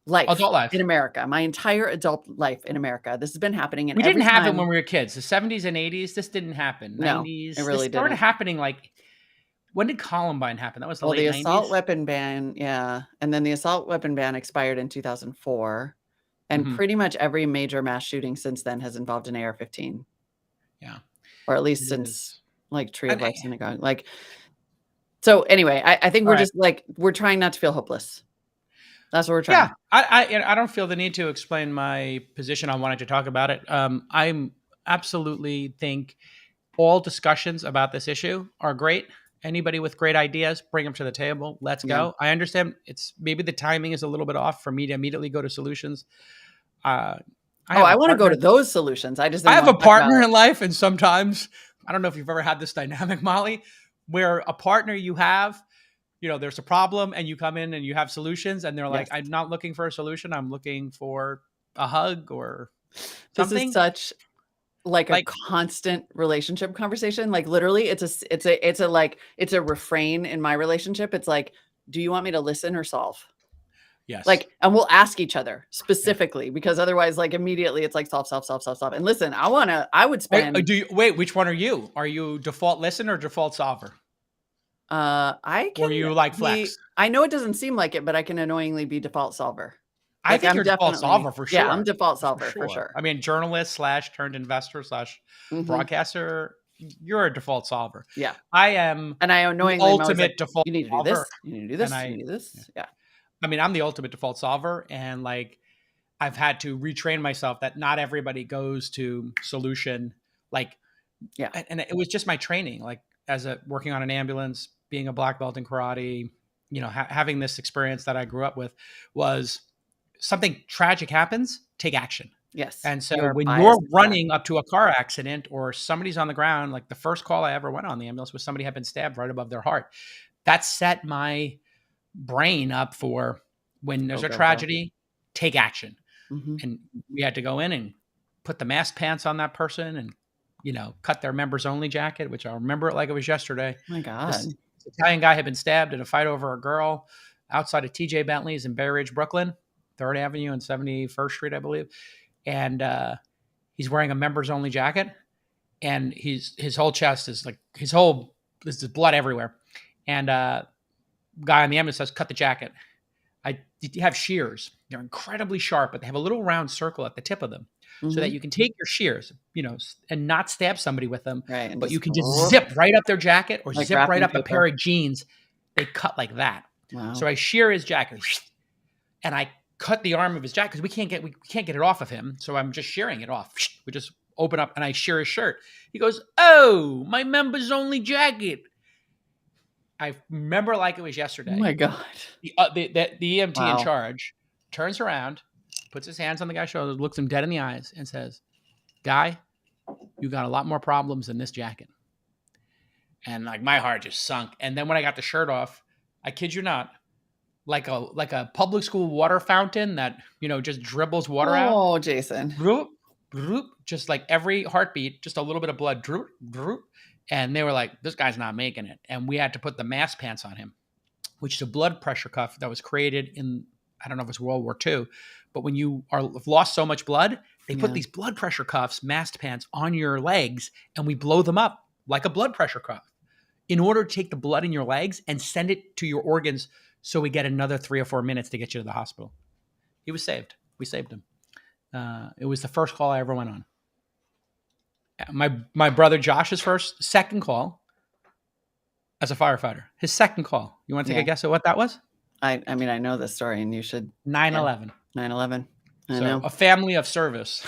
adult life in America, my entire adult life in America. This has been happening. And we didn't have it when we were kids. The 70s and 80s, this didn't happen. 90s, it really this started happening like. When did Columbine happen? That was the late 90s? The assault weapon ban, and then the assault weapon ban expired in 2004, and pretty much every major mass shooting since then has involved an AR-15. Yeah, or at least since like Tree of Life Synagogue. Like, so anyway, I think we're just like we're trying not to feel hopeless. That's what we're trying. Yeah, I don't feel the need to explain my position on wanting to talk about it. I'm absolutely think all discussions about this issue are great. Anybody with great ideas, bring them to the table. Let's go. I understand it's maybe the timing is a little bit off for me to immediately go to solutions. I want to go to those solutions. I have a partner in life, and sometimes I don't know if you've ever had this dynamic, Molly, where a partner you have, there's a problem, and you come in and you have solutions, and they're like, "I'm not looking for a solution. I'm looking for a hug or something." This is such. Like a constant relationship conversation. Like literally it's a refrain in my relationship. It's like, do you want me to listen or solve? Yes. Like, and we'll ask each other specifically because otherwise like immediately it's like solve. And listen, I would spend. Which one are you? Are you default listen or default solver? I can. Or you like flex? I know it doesn't seem like it, but I can annoyingly be default solver. I think you're default solver for sure. Yeah, I'm default solver for sure. I mean, journalist / turned investor / broadcaster, you're a default solver. Yeah. I am and I unknowingly ultimate default you need to do solver. this. You need to do this. You need to do this. Yeah. I mean, I'm the ultimate default solver. And like, I've had to retrain myself that not everybody goes to solution. Like, and it was just my training, like working on an ambulance, being a black belt in karate, having this experience that I grew up with was something tragic happens, take action. Yes. And so when you're running up to a car accident or somebody's on the ground, like the first call I ever went on the ambulance was somebody had been stabbed right above their heart. That set my brain up for when there's a tragedy, take action. And we had to go in and put the mask pants on that person and, cut their members only jacket, which I'll remember it like it was yesterday. Oh my God. This Italian guy had been stabbed in a fight over a girl outside of TJ Bentley's in Bay Ridge, Brooklyn. 3rd Avenue and 71st Street, I believe. And he's wearing a members only jacket. And his whole chest is like, there's blood everywhere. And guy on the ambulance says, cut the jacket. You have shears. They're incredibly sharp, but they have a little round circle at the tip of them so that you can take your shears, and not stab somebody with them. Right. But you can just zip right up their jacket or zip right up a pair of jeans. They cut like that. Wow. So I shear his jacket and I cut the arm of his jacket because we can't get it off of him. So I'm just shearing it off. We just open up and I shear his shirt. He goes, "Oh, my members only jacket." I remember like it was yesterday. Oh my God. The EMT in charge turns around, puts his hands on the guy's shoulder, looks him dead in the eyes and says, "Guy, you got a lot more problems than this jacket." And like my heart just sunk. And then when I got the shirt off, I kid you not, like a public school water fountain that, just dribbles water out. Oh, Jason. Droop, droop, just like every heartbeat, just a little bit of blood. Droop, droop. And they were like, this guy's not making it. And we had to put the mask pants on him, which is a blood pressure cuff that was created in, I don't know if it's World War II, but when you have lost so much blood, they put these blood pressure cuffs, mask pants on your legs, and we blow them up like a blood pressure cuff. in order to take the blood in your legs and send it to your organs so we get another 3 or 4 minutes to get you to the hospital. He was saved. We saved him. It was the first call I ever went on. My brother Josh's second call as a firefighter. His second call. You want to take a guess at what that was? I mean, I know this story, and you should. 9/11. 9/11. I know. A family of service.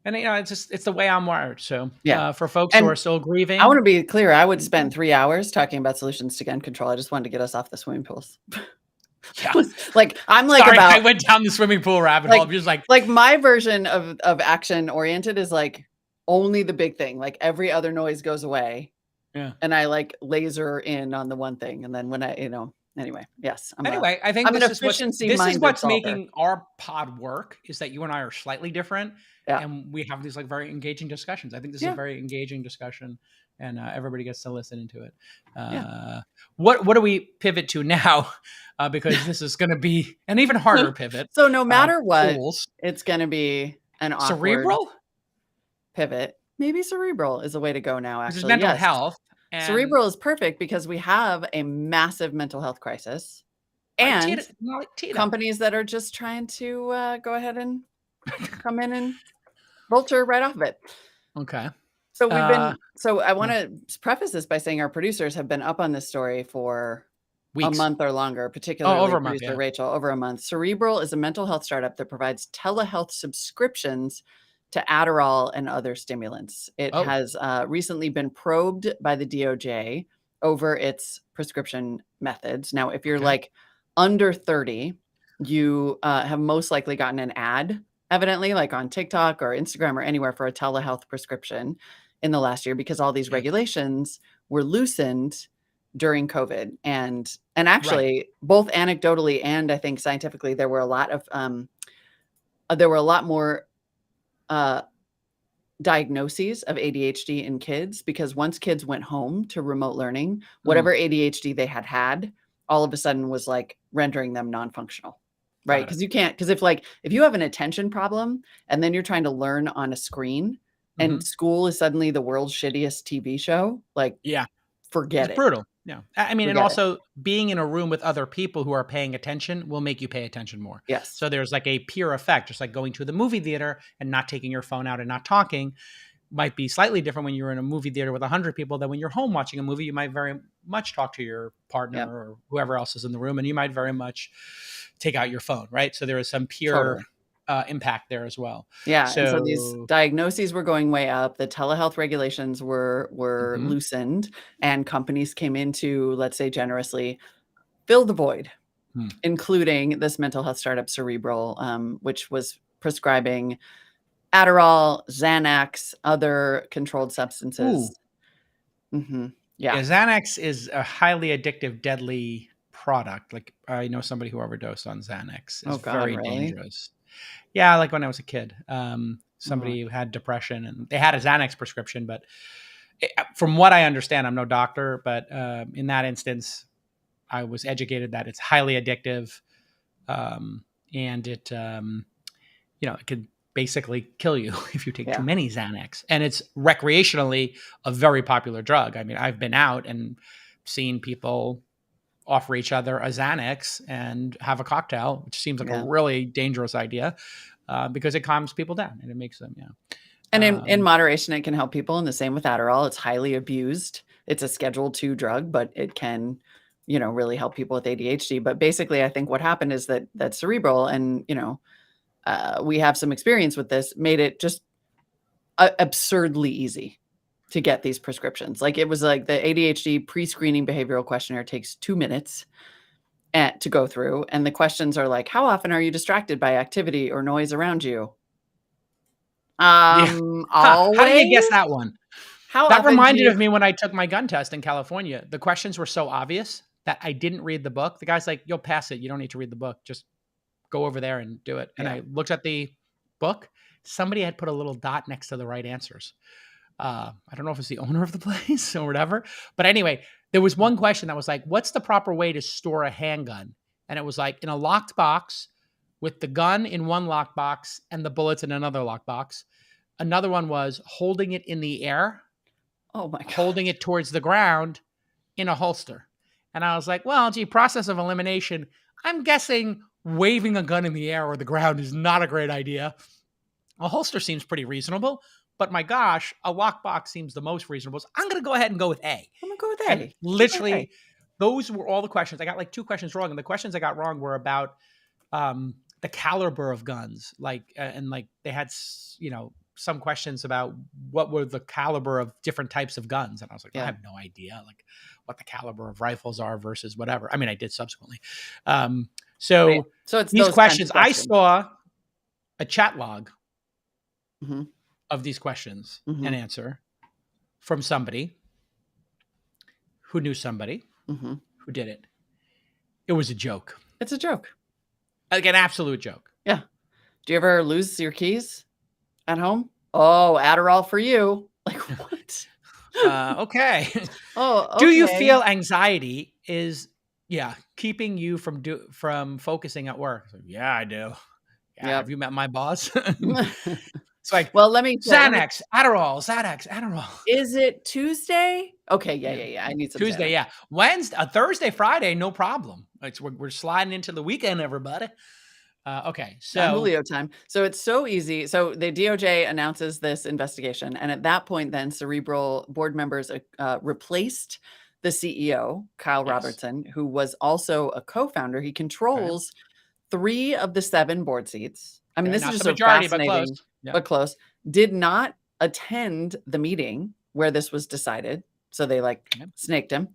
And it's the way I'm wired. So for folks who are still grieving, I want to be clear. I would spend 3 hours talking about solutions to gun control. I just wanted to get us off the swimming pools. Yeah. I went down the swimming pool rabbit hole. I'm just like my version of action oriented is like only the big thing. Like every other noise goes away. Yeah. And I like laser in on the one thing. And then when anyway, yes. I think this is what's making our pod work, is that you and I are slightly different. Yeah. And we have these like very engaging discussions. I think this is a very engaging discussion, and everybody gets to listen into it. What do we pivot to now? Because this is going to be an even harder pivot. So no matter what, it's going to be an awkward cerebral pivot. Maybe cerebral is a way to go now. Actually, mental health. And cerebral is perfect because we have a massive mental health crisis, and companies that are just trying to go ahead and come in and vulture right off of it. Okay. So we've been. So I want to preface this by saying our producers have been up on this story for weeks. A month or longer, particularly over producer a month, Rachel, over a month. Cerebral is a mental health startup that provides telehealth subscriptions to Adderall and other stimulants. It has recently been probed by the DOJ over its prescription methods. Now, if you're like under 30, you have most likely gotten an ad, evidently, like on TikTok or Instagram or anywhere for a telehealth prescription in the last year, because all these regulations were loosened during COVID. And actually, both anecdotally and I think scientifically, there were a lot more diagnoses of ADHD in kids, because once kids went home to remote learning, whatever ADHD they had all of a sudden was like rendering them non-functional, right? Because if you have an attention problem and then you're trying to learn on a screen and school is suddenly the world's shittiest TV show, like forget it's brutal. Yeah. I mean, and also being in a room with other people who are paying attention will make you pay attention more. Yes. So there's like a peer effect, just like going to the movie theater and not taking your phone out and not talking might be slightly different when you're in a movie theater with 100 people than when you're home watching a movie. You might very much talk to your partner or whoever else is in the room, and you might very much take out your phone, right? So there is some peer impact there as well. Yeah. So these diagnoses were going way up. The telehealth regulations were loosened, and companies came in to, let's say generously, fill the void, including this mental health startup Cerebral, which was prescribing Adderall, Xanax, other controlled substances. Yeah. Xanax is a highly addictive, deadly product. Like I know somebody who overdosed on Xanax. It's very dangerous. Yeah, like when I was a kid, somebody who had depression and they had a Xanax prescription, but from what I understand, I'm no doctor, but in that instance, I was educated that it's highly addictive, and it, it could basically kill you if you take too many Xanax. And it's recreationally a very popular drug. I mean, I've been out and seen people offer each other a Xanax and have a cocktail, which seems like a really dangerous idea, because it calms people down and it makes them, And in moderation, it can help people. And the same with Adderall. It's highly abused. It's a Schedule II drug, but it can, really help people with ADHD. But basically, I think what happened is that Cerebral, and, we have some experience with this, made it just absurdly easy to get these prescriptions. Like it was like the ADHD pre-screening behavioral questionnaire takes 2 minutes to go through. And the questions are like, how often are you distracted by activity or noise around you? Always? How did you guess that one? That reminded of me when I took my gun test in California. The questions were so obvious that I didn't read the book. The guy's like, you'll pass it. You don't need to read the book. Just go over there and do it. And I looked at the book. Somebody had put a little dot next to the right answers. I don't know if it's the owner of the place or whatever, but anyway, there was one question that was like, what's the proper way to store a handgun? And it was like in a locked box with the gun in one lockbox and the bullets in another lockbox. Another one was holding it in the air. Oh my God. holding it towards the ground in a holster. And I was like, well, gee, process of elimination. I'm guessing waving a gun in the air or the ground is not a great idea. A holster seems pretty reasonable, but my gosh, a lockbox seems the most reasonable. So I'm going to go ahead and go with A. I'm going to go with A. And literally, those were all the questions. I got like 2 questions wrong. And the questions I got wrong were about the caliber of guns. And they had, some questions about what were the caliber of different types of guns. And I was like, I have no idea like what the caliber of rifles are versus whatever. I mean, I did subsequently. So it's these those questions, kinds of I saw a chat log Mm-hmm. of these questions Mm-hmm. and answer from somebody who knew somebody Mm-hmm. who did it. It was a joke. It's a joke. Like an absolute joke. Yeah. Do you ever lose your keys at home? Oh, Adderall for you. Like what? Okay. Oh, okay. Do you feel anxiety is keeping you from focusing at work? So, yeah, I do. Yeah, Yep. Have you met my boss? It's like, well, let me Xanax, Adderall. Is it Tuesday? Okay, yeah. I need some Tuesday, Xanax. yeah. Wednesday, Thursday, Friday, no problem. We're sliding into the weekend, everybody. Okay, so Julio time. So it's so easy. So the DOJ announces this investigation, and at that point, then Cerebral board members replaced the CEO, Kyle Robertson, who was also a co-founder. He controls 3 of the 7 board seats. I mean, this is just a majority, fascinating, but close. Did not attend the meeting where this was decided, so they snaked him.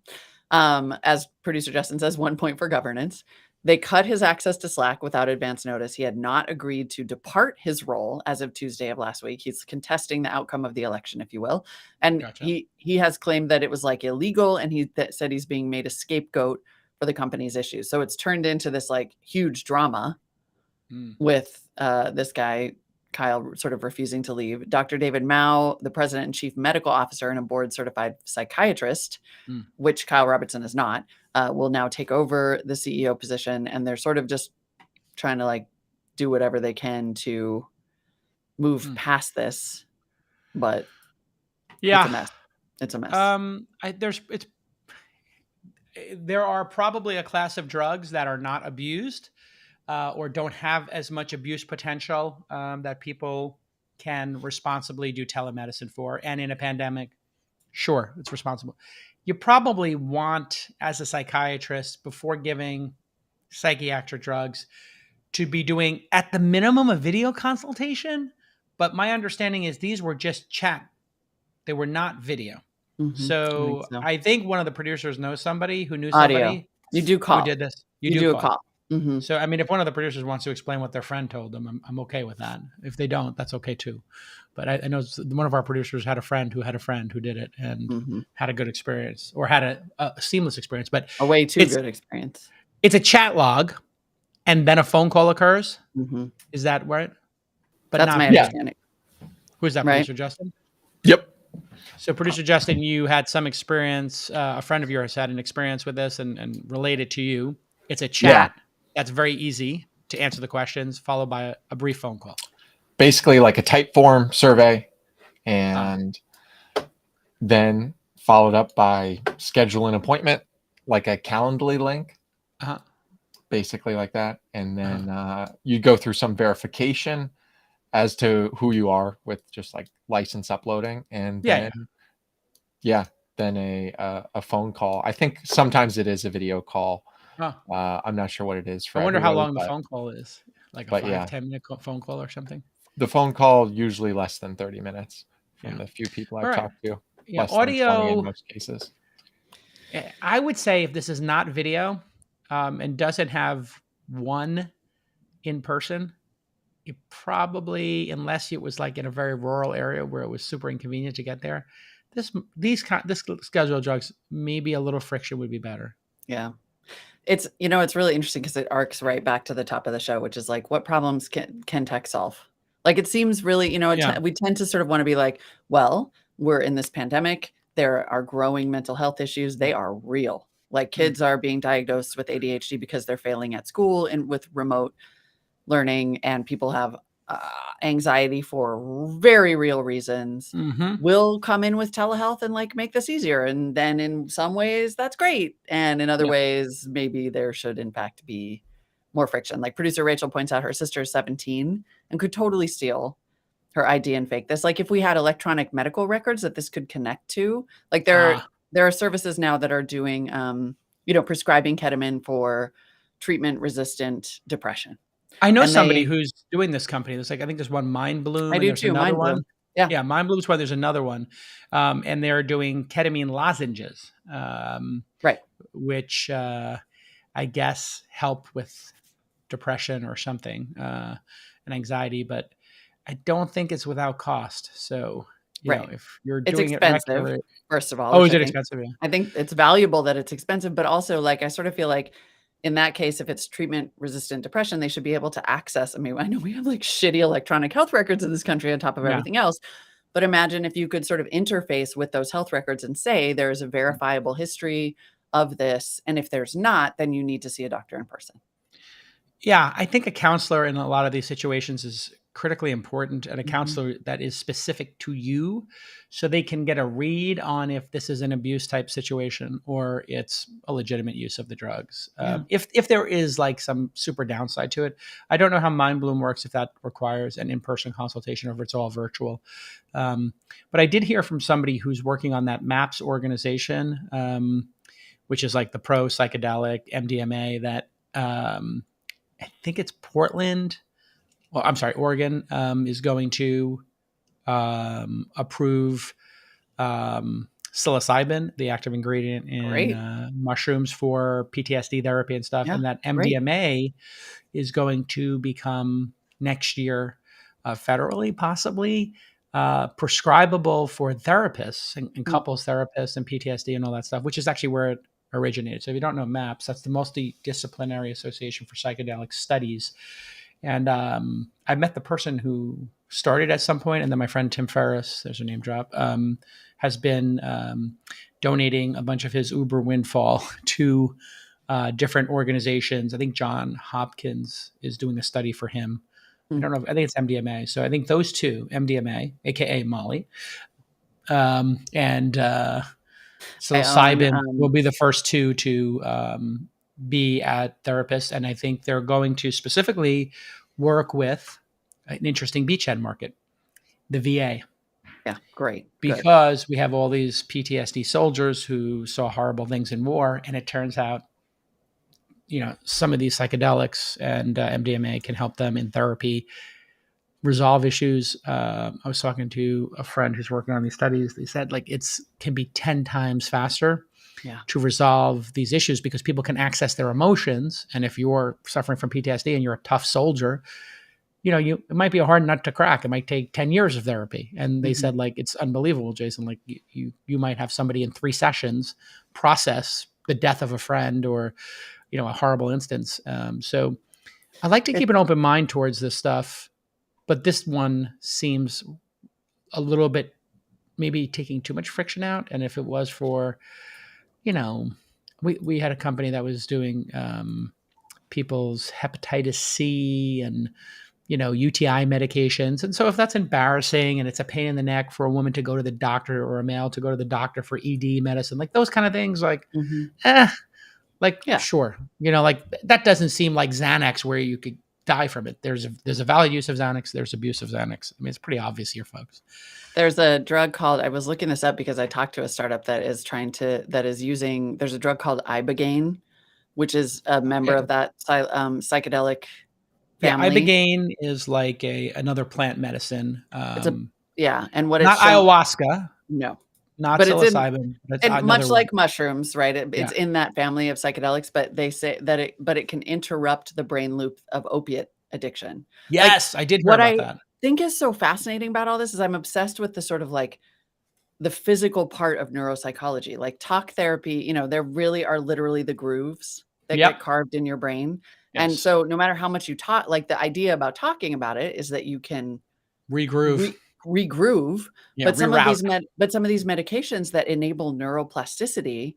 As producer Justin says, 1 point for governance. They cut his access to Slack without advance notice. He had not agreed to depart his role as of Tuesday of last week. He's contesting the outcome of the election, if you will. And he has claimed that it was illegal, and he said he's being made a scapegoat for the company's issues. So it's turned into this huge drama with this guy, Kyle, sort of refusing to leave. Dr. David Mao, the president and chief medical officer and a board certified psychiatrist, which Kyle Robertson is not, will now take over the CEO position. And they're sort of just trying to do whatever they can to move past this. But it's a mess. It's a mess. There are probably a class of drugs that are not abused or don't have as much abuse potential that people can responsibly do telemedicine for. And in a pandemic, sure, it's responsible. You probably want, as a psychiatrist, before giving psychiatric drugs, to be doing, at the minimum, a video consultation. But my understanding is these were just chat. They were not video. Mm-hmm. So I think one of the producers knows somebody who knew somebody. Audio. You do call. Who did this. You do a call. Mm-hmm. So, I mean, if one of the producers wants to explain what their friend told them, I'm okay with that. If they don't, that's okay too. But I know one of our producers had a friend who did it and had a good experience, or had a seamless experience. But a way too good experience. It's a chat log, and then a phone call occurs. Mm-hmm. Is that right? But that's my understanding. Who's that, producer Justin? Yep. So, producer Justin, you had some experience. A friend of yours had an experience with this and related to you. It's a chat. Yeah. That's very easy to answer the questions, followed by a brief phone call. Basically like a type form survey, and then followed up by schedule an appointment, like a Calendly link, basically like that. And then you go through some verification as to who you are with just license uploading. And then, then a phone call. I think sometimes it is a video call. I'm not sure what it is for. I wonder how long the phone call is. Like a 5-10 minute phone call or something. The phone call usually less than 30 minutes from the few people I've talked to. Yeah, less audio than 20 in most cases. I would say if this is not video and doesn't have one in person, you probably, unless it was in a very rural area where it was super inconvenient to get there, this scheduled drugs, maybe a little friction would be better. Yeah. It's, it's really interesting because it arcs right back to the top of the show, which is what problems can tech solve? It seems really, we tend to sort of want to be well, we're in this pandemic. There are growing mental health issues. They are real. Kids are being diagnosed with ADHD because they're failing at school and with remote learning, and people have anxiety for very real reasons Mm-hmm. will come in with telehealth and like make this easier. And then in some ways that's great. And in other ways, maybe there should in fact be more friction. Like producer Rachel points out, her sister is 17 and could totally steal her ID and fake this. Like if we had electronic medical records that this could connect to, like there are services now that are doing, prescribing ketamine for treatment-resistant depression. I know somebody who's doing this company. There's I think there's one Mind Bloom. I do too. Mind Bloom. Yeah, Mind Bloom's one. There's another one, and they're doing ketamine lozenges, right? Which I guess help with depression or something and anxiety, but I don't think it's without cost. So you know, if you're doing it regularly, first of all, oh, is it expensive? Yeah. I think it's valuable that it's expensive, but also like I sort of feel like in that case, if it's treatment-resistant depression, they should be able to access. I mean, I know we have like shitty electronic health records in this country on top of everything else, but imagine if you could sort of interface with those health records and say there's a verifiable history of this, and if there's not, then you need to see a doctor in person. Yeah, I think a counselor in a lot of these situations is critically important, and a counselor that is specific to you so they can get a read on if this is an abuse type situation or it's a legitimate use of the drugs. If there is like some super downside to it, I don't know how Mind Bloom works, if that requires an in-person consultation or if it's all virtual. But I did hear from somebody who's working on that MAPS organization, which is like the pro psychedelic MDMA that I think it's Portland. Well, I'm sorry, Oregon is going to approve psilocybin, the active ingredient in mushrooms for PTSD therapy and stuff. And that MDMA is going to become next year federally, possibly prescribable for therapists and couples therapists and PTSD and all that stuff, which is actually where it originated. So if you don't know MAPS, that's the Multidisciplinary Association for Psychedelic Studies. And I met the person who started at some point, and then my friend Tim Ferriss, there's a name drop, has been donating a bunch of his Uber windfall to different organizations. I think John Hopkins is doing a study for him. I don't know. I think it's MDMA. So I think those two, MDMA, aka Molly, and psilocybin will be the first two to be at therapists. And I think they're going to specifically work with an interesting beachhead market, the VA. Yeah, great. Because we have all these PTSD soldiers who saw horrible things in war. And it turns out, some of these psychedelics and MDMA can help them in therapy resolve issues. I was talking to a friend who's working on these studies. They said can be 10 times faster to resolve these issues because people can access their emotions. And if you're suffering from PTSD and you're a tough soldier, it might be a hard nut to crack. It might take 10 years of therapy. And they said it's unbelievable, Jason. You might have somebody in 3 sessions process the death of a friend or, a horrible instance. So I like to keep an open mind towards this stuff, but this one seems a little bit maybe taking too much friction out. And if it was for, we had a company that was doing people's hepatitis C and, UTI medications. And so if that's embarrassing and it's a pain in the neck for a woman to go to the doctor or a male to go to the doctor for ED medicine, those kind of things, sure. That doesn't seem like Xanax where you could die from it. There's a valid use of Xanax. There's abuse of Xanax. I mean, it's pretty obvious here, folks. There's a drug called, I was looking this up because I talked to a startup there's a drug called Ibogaine, which is a member of that psychedelic family. Yeah, Ibogaine is like another plant medicine. And what not ayahuasca. No. Not psilocybin. And much like mushrooms, right? It's in that family of psychedelics, but they say that it can interrupt the brain loop of opiate addiction. Yes, I did hear about that. I think is so fascinating about all this is I'm obsessed with the sort of the physical part of neuropsychology, like talk therapy. There really are literally the grooves that get carved in your brain. Yes. And so no matter how much you talk, the idea about talking about it is that you can regroove. But some of these medications that enable neuroplasticity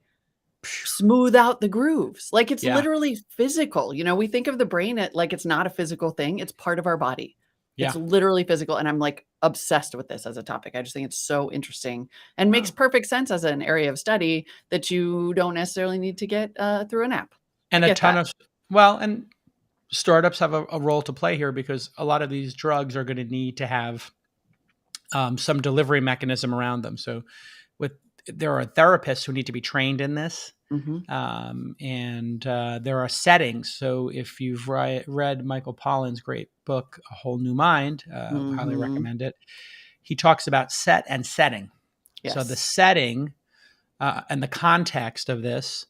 smooth out the grooves. It's literally physical. We think of the brain like it's not a physical thing. It's part of our body. It's literally physical. And I'm like obsessed with this as a topic. I just think it's so interesting and makes perfect sense as an area of study that you don't necessarily need to get through an app. And a ton of, and startups have a role to play here, because a lot of these drugs are going to need to have some delivery mechanism around them. So there are therapists who need to be trained in this. And there are settings. So if you've read Michael Pollan's great book, A Whole New Mind, highly recommend it. He talks about set and setting. Yes. So the setting and the context of this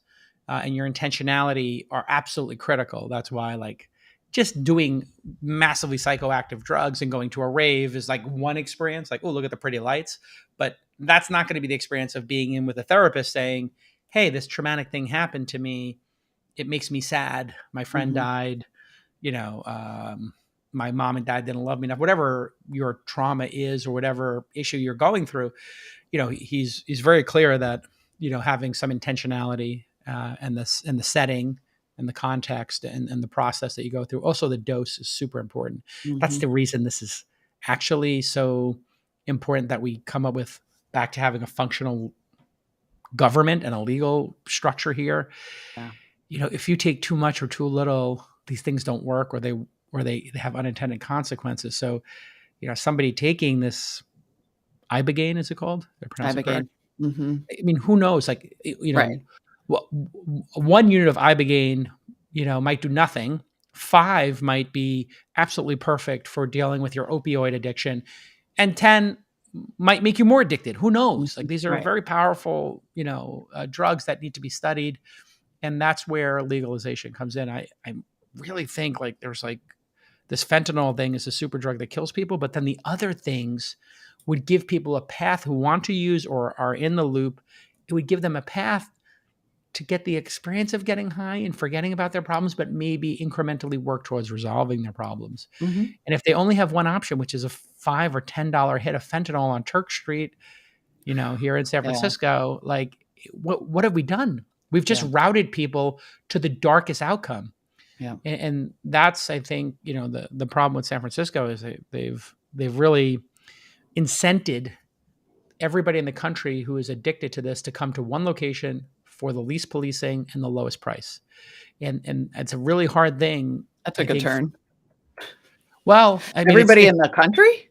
and your intentionality are absolutely critical. That's why, like, just doing massively psychoactive drugs and going to a rave is like one experience, like, oh, look at the pretty lights. But that's not going to be the experience of being in with a therapist saying, hey, this traumatic thing happened to me. It makes me sad. My friend died. My mom and dad didn't love me enough. Whatever your trauma is or whatever issue you're going through, he's very clear that, having some intentionality and the setting and the context and the process that you go through. Also, the dose is super important. That's the reason this is actually so important, that we come up with back to having a functional government and a legal structure here. If you take too much or too little, these things don't work, or they have unintended consequences. So, somebody taking this Ibogaine, is it called? Ibogaine. I mean, who knows? Like, one unit of Ibogaine, might do nothing. 5 might be absolutely perfect for dealing with your opioid addiction, and 10 might make you more addicted. Who knows? Like, these are very powerful, drugs that need to be studied. And that's where legalization comes in. I really think, like, there's like this fentanyl thing is a super drug that kills people, but then the other things would give people a path who want to use or are in the loop. It would give them a path to get the experience of getting high and forgetting about their problems, but maybe incrementally work towards resolving their problems. And if they only have one option, which is a $5 or $10 hit of fentanyl on Turk Street, here in San Francisco, like, what have we done? We've just routed people to the darkest outcome. And that's, I think, the problem with San Francisco is they've really incented everybody in the country who is addicted to this to come to one location for the least policing and the lowest price. And it's a really hard thing. That took a turn. Well, I mean, everybody in the country?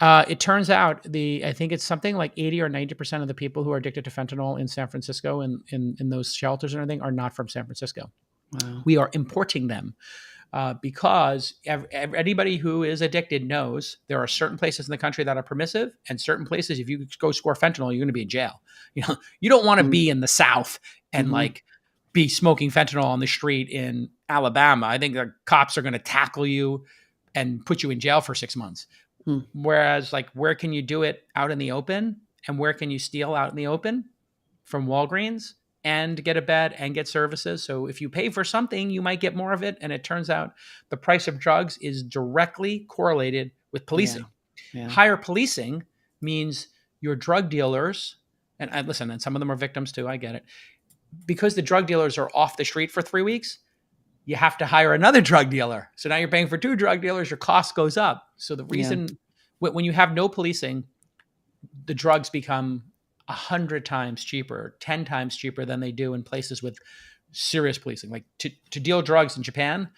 It turns out I think it's something like 80 or 90% of the people who are addicted to fentanyl in San Francisco and in those shelters and everything are not from San Francisco. Wow. We are importing them because anybody who is addicted knows there are certain places in the country that are permissive, and certain places, if you go score fentanyl, you're going to be in jail. You don't want to be in the South and like be smoking fentanyl on the street in Alabama. I think the cops are going to tackle you and put you in jail for 6 months. Whereas, like, where can you do it out in the open, and where can you steal out in the open? From Walgreens, and get a bed and get services. So if you pay for something, you might get more of it. And it turns out the price of drugs is directly correlated with policing. Higher policing means your drug dealers, and listen, and some of them are victims too, I get it. Because the drug dealers are off the street for 3 weeks, you have to hire another drug dealer. So now you're paying for 2 drug dealers, your cost goes up. So the reason when you have no policing, the drugs become 100 times cheaper, 10 times cheaper than they do in places with serious policing. Like to deal drugs in Japan,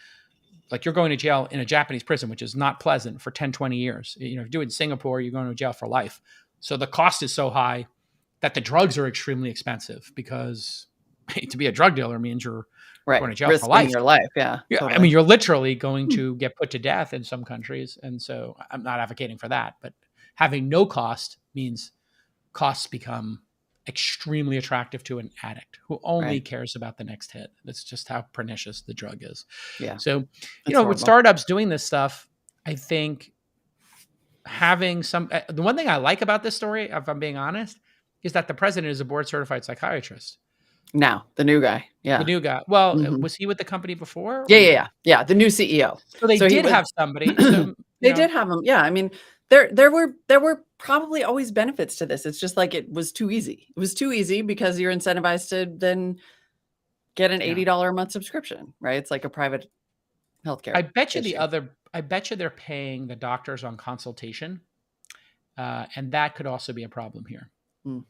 like, you're going to jail in a Japanese prison, which is not pleasant, for 10, 20 years. If you do it in Singapore, you're going to jail for life. So the cost is so high that the drugs are extremely expensive, because to be a drug dealer means you're going to jail risking for life. Your life. Totally. I mean, you're literally going to get put to death in some countries. And so I'm not advocating for that, but having no cost means costs become extremely attractive to an addict who only cares about the next hit. That's just how pernicious the drug is. So, with startups doing this stuff, I think having the one thing I like about this story, if I'm being honest, is that the president is a board certified psychiatrist. Now, the new guy. The new guy. Well, was he with the company before? Yeah. The new CEO. So they did have somebody. So, they did have him. Yeah. I mean, there were probably always benefits to this. It's just like, it was too easy. It was too easy because you're incentivized to then get an $80 a month subscription, right? It's like a private healthcare. I bet you the other I bet you they're paying the doctors on consultation. And that could also be a problem here.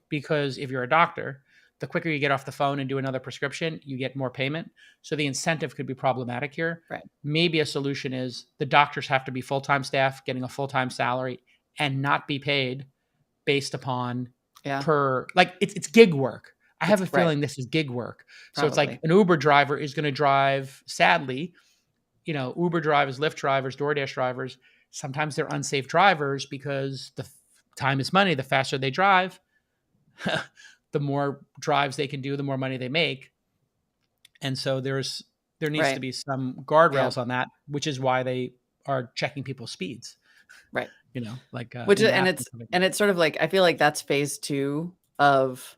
Because if you're a doctor, the quicker you get off the phone and do another prescription, you get more payment. So the incentive could be problematic here. Right. Maybe a solution is the doctors have to be full-time staff, getting a full-time salary, and not be paid based upon it's gig work. I have a feeling this is gig work. So it's like an Uber driver is going to drive, sadly, Uber drivers, Lyft drivers, DoorDash drivers, sometimes they're unsafe drivers because the time is money. The faster they drive, the more drives they can do, the more money they make. And so there needs to be some guardrails on that, which is why they are checking people's speeds. Right. It's sort of like, I feel like that's phase 2 of,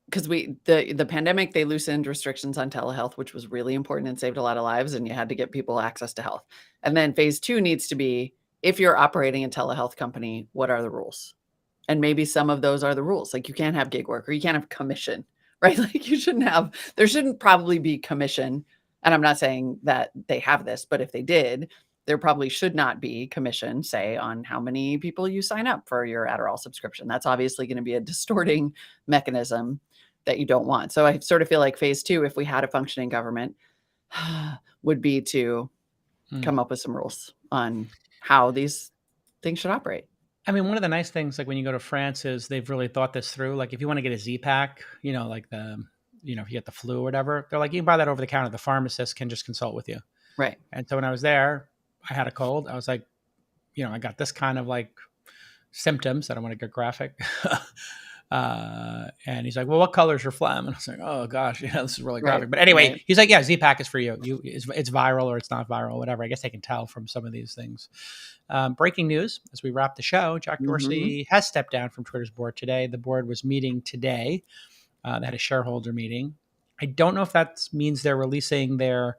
because the pandemic, they loosened restrictions on telehealth, which was really important and saved a lot of lives, and you had to get people access to health. And then phase 2 needs to be, if you're operating a telehealth company, what are the rules? And maybe some of those are the rules. Like you can't have gig work or you can't have commission, right? Like there shouldn't probably be commission. And I'm not saying that they have this, but if they did, there probably should not be commission, say, on how many people you sign up for your Adderall subscription. That's obviously going to be a distorting mechanism that you don't want. So I sort of feel like phase 2, if we had a functioning government, would be to come up with some rules on how these things should operate. I mean, one of the nice things, like when you go to France, is they've really thought this through. Like if you want to get a Z-Pack, if you get the flu or whatever, they're like, you can buy that over the counter. The pharmacist can just consult with you. Right. And so when I was there, I had a cold. I was like, I got this kind of like symptoms. I don't want to get graphic. And he's like, well, what color's your phlegm? And I was like, oh gosh, this is really graphic. Right. But anyway, he's like, yeah, Z-Pack is for you. It's viral or it's not viral, whatever. I guess they can tell from some of these things. Breaking news, as we wrap the show, Jack Dorsey has stepped down from Twitter's board today. The board was meeting today. They had a shareholder meeting. I don't know if that means they're releasing their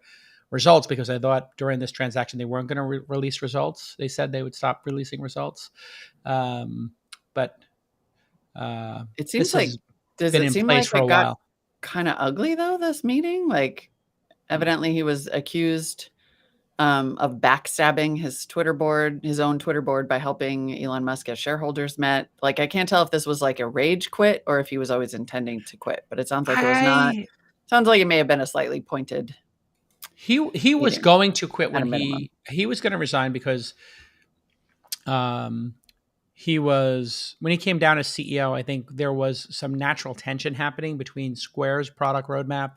results, because I thought during this transaction they weren't going to release results. They said they would stop releasing results. But it seems like, does it seem like it got kind of ugly though, this meeting? Like evidently he was accused of backstabbing his own Twitter board, by helping Elon Musk as shareholders met. Like I can't tell if this was like a rage quit or if he was always intending to quit, but it sounds like it was not. Sounds like it may have been a slightly pointed. He was going to quit when he was going to resign because when he came down as CEO, I think there was some natural tension happening between Square's product roadmap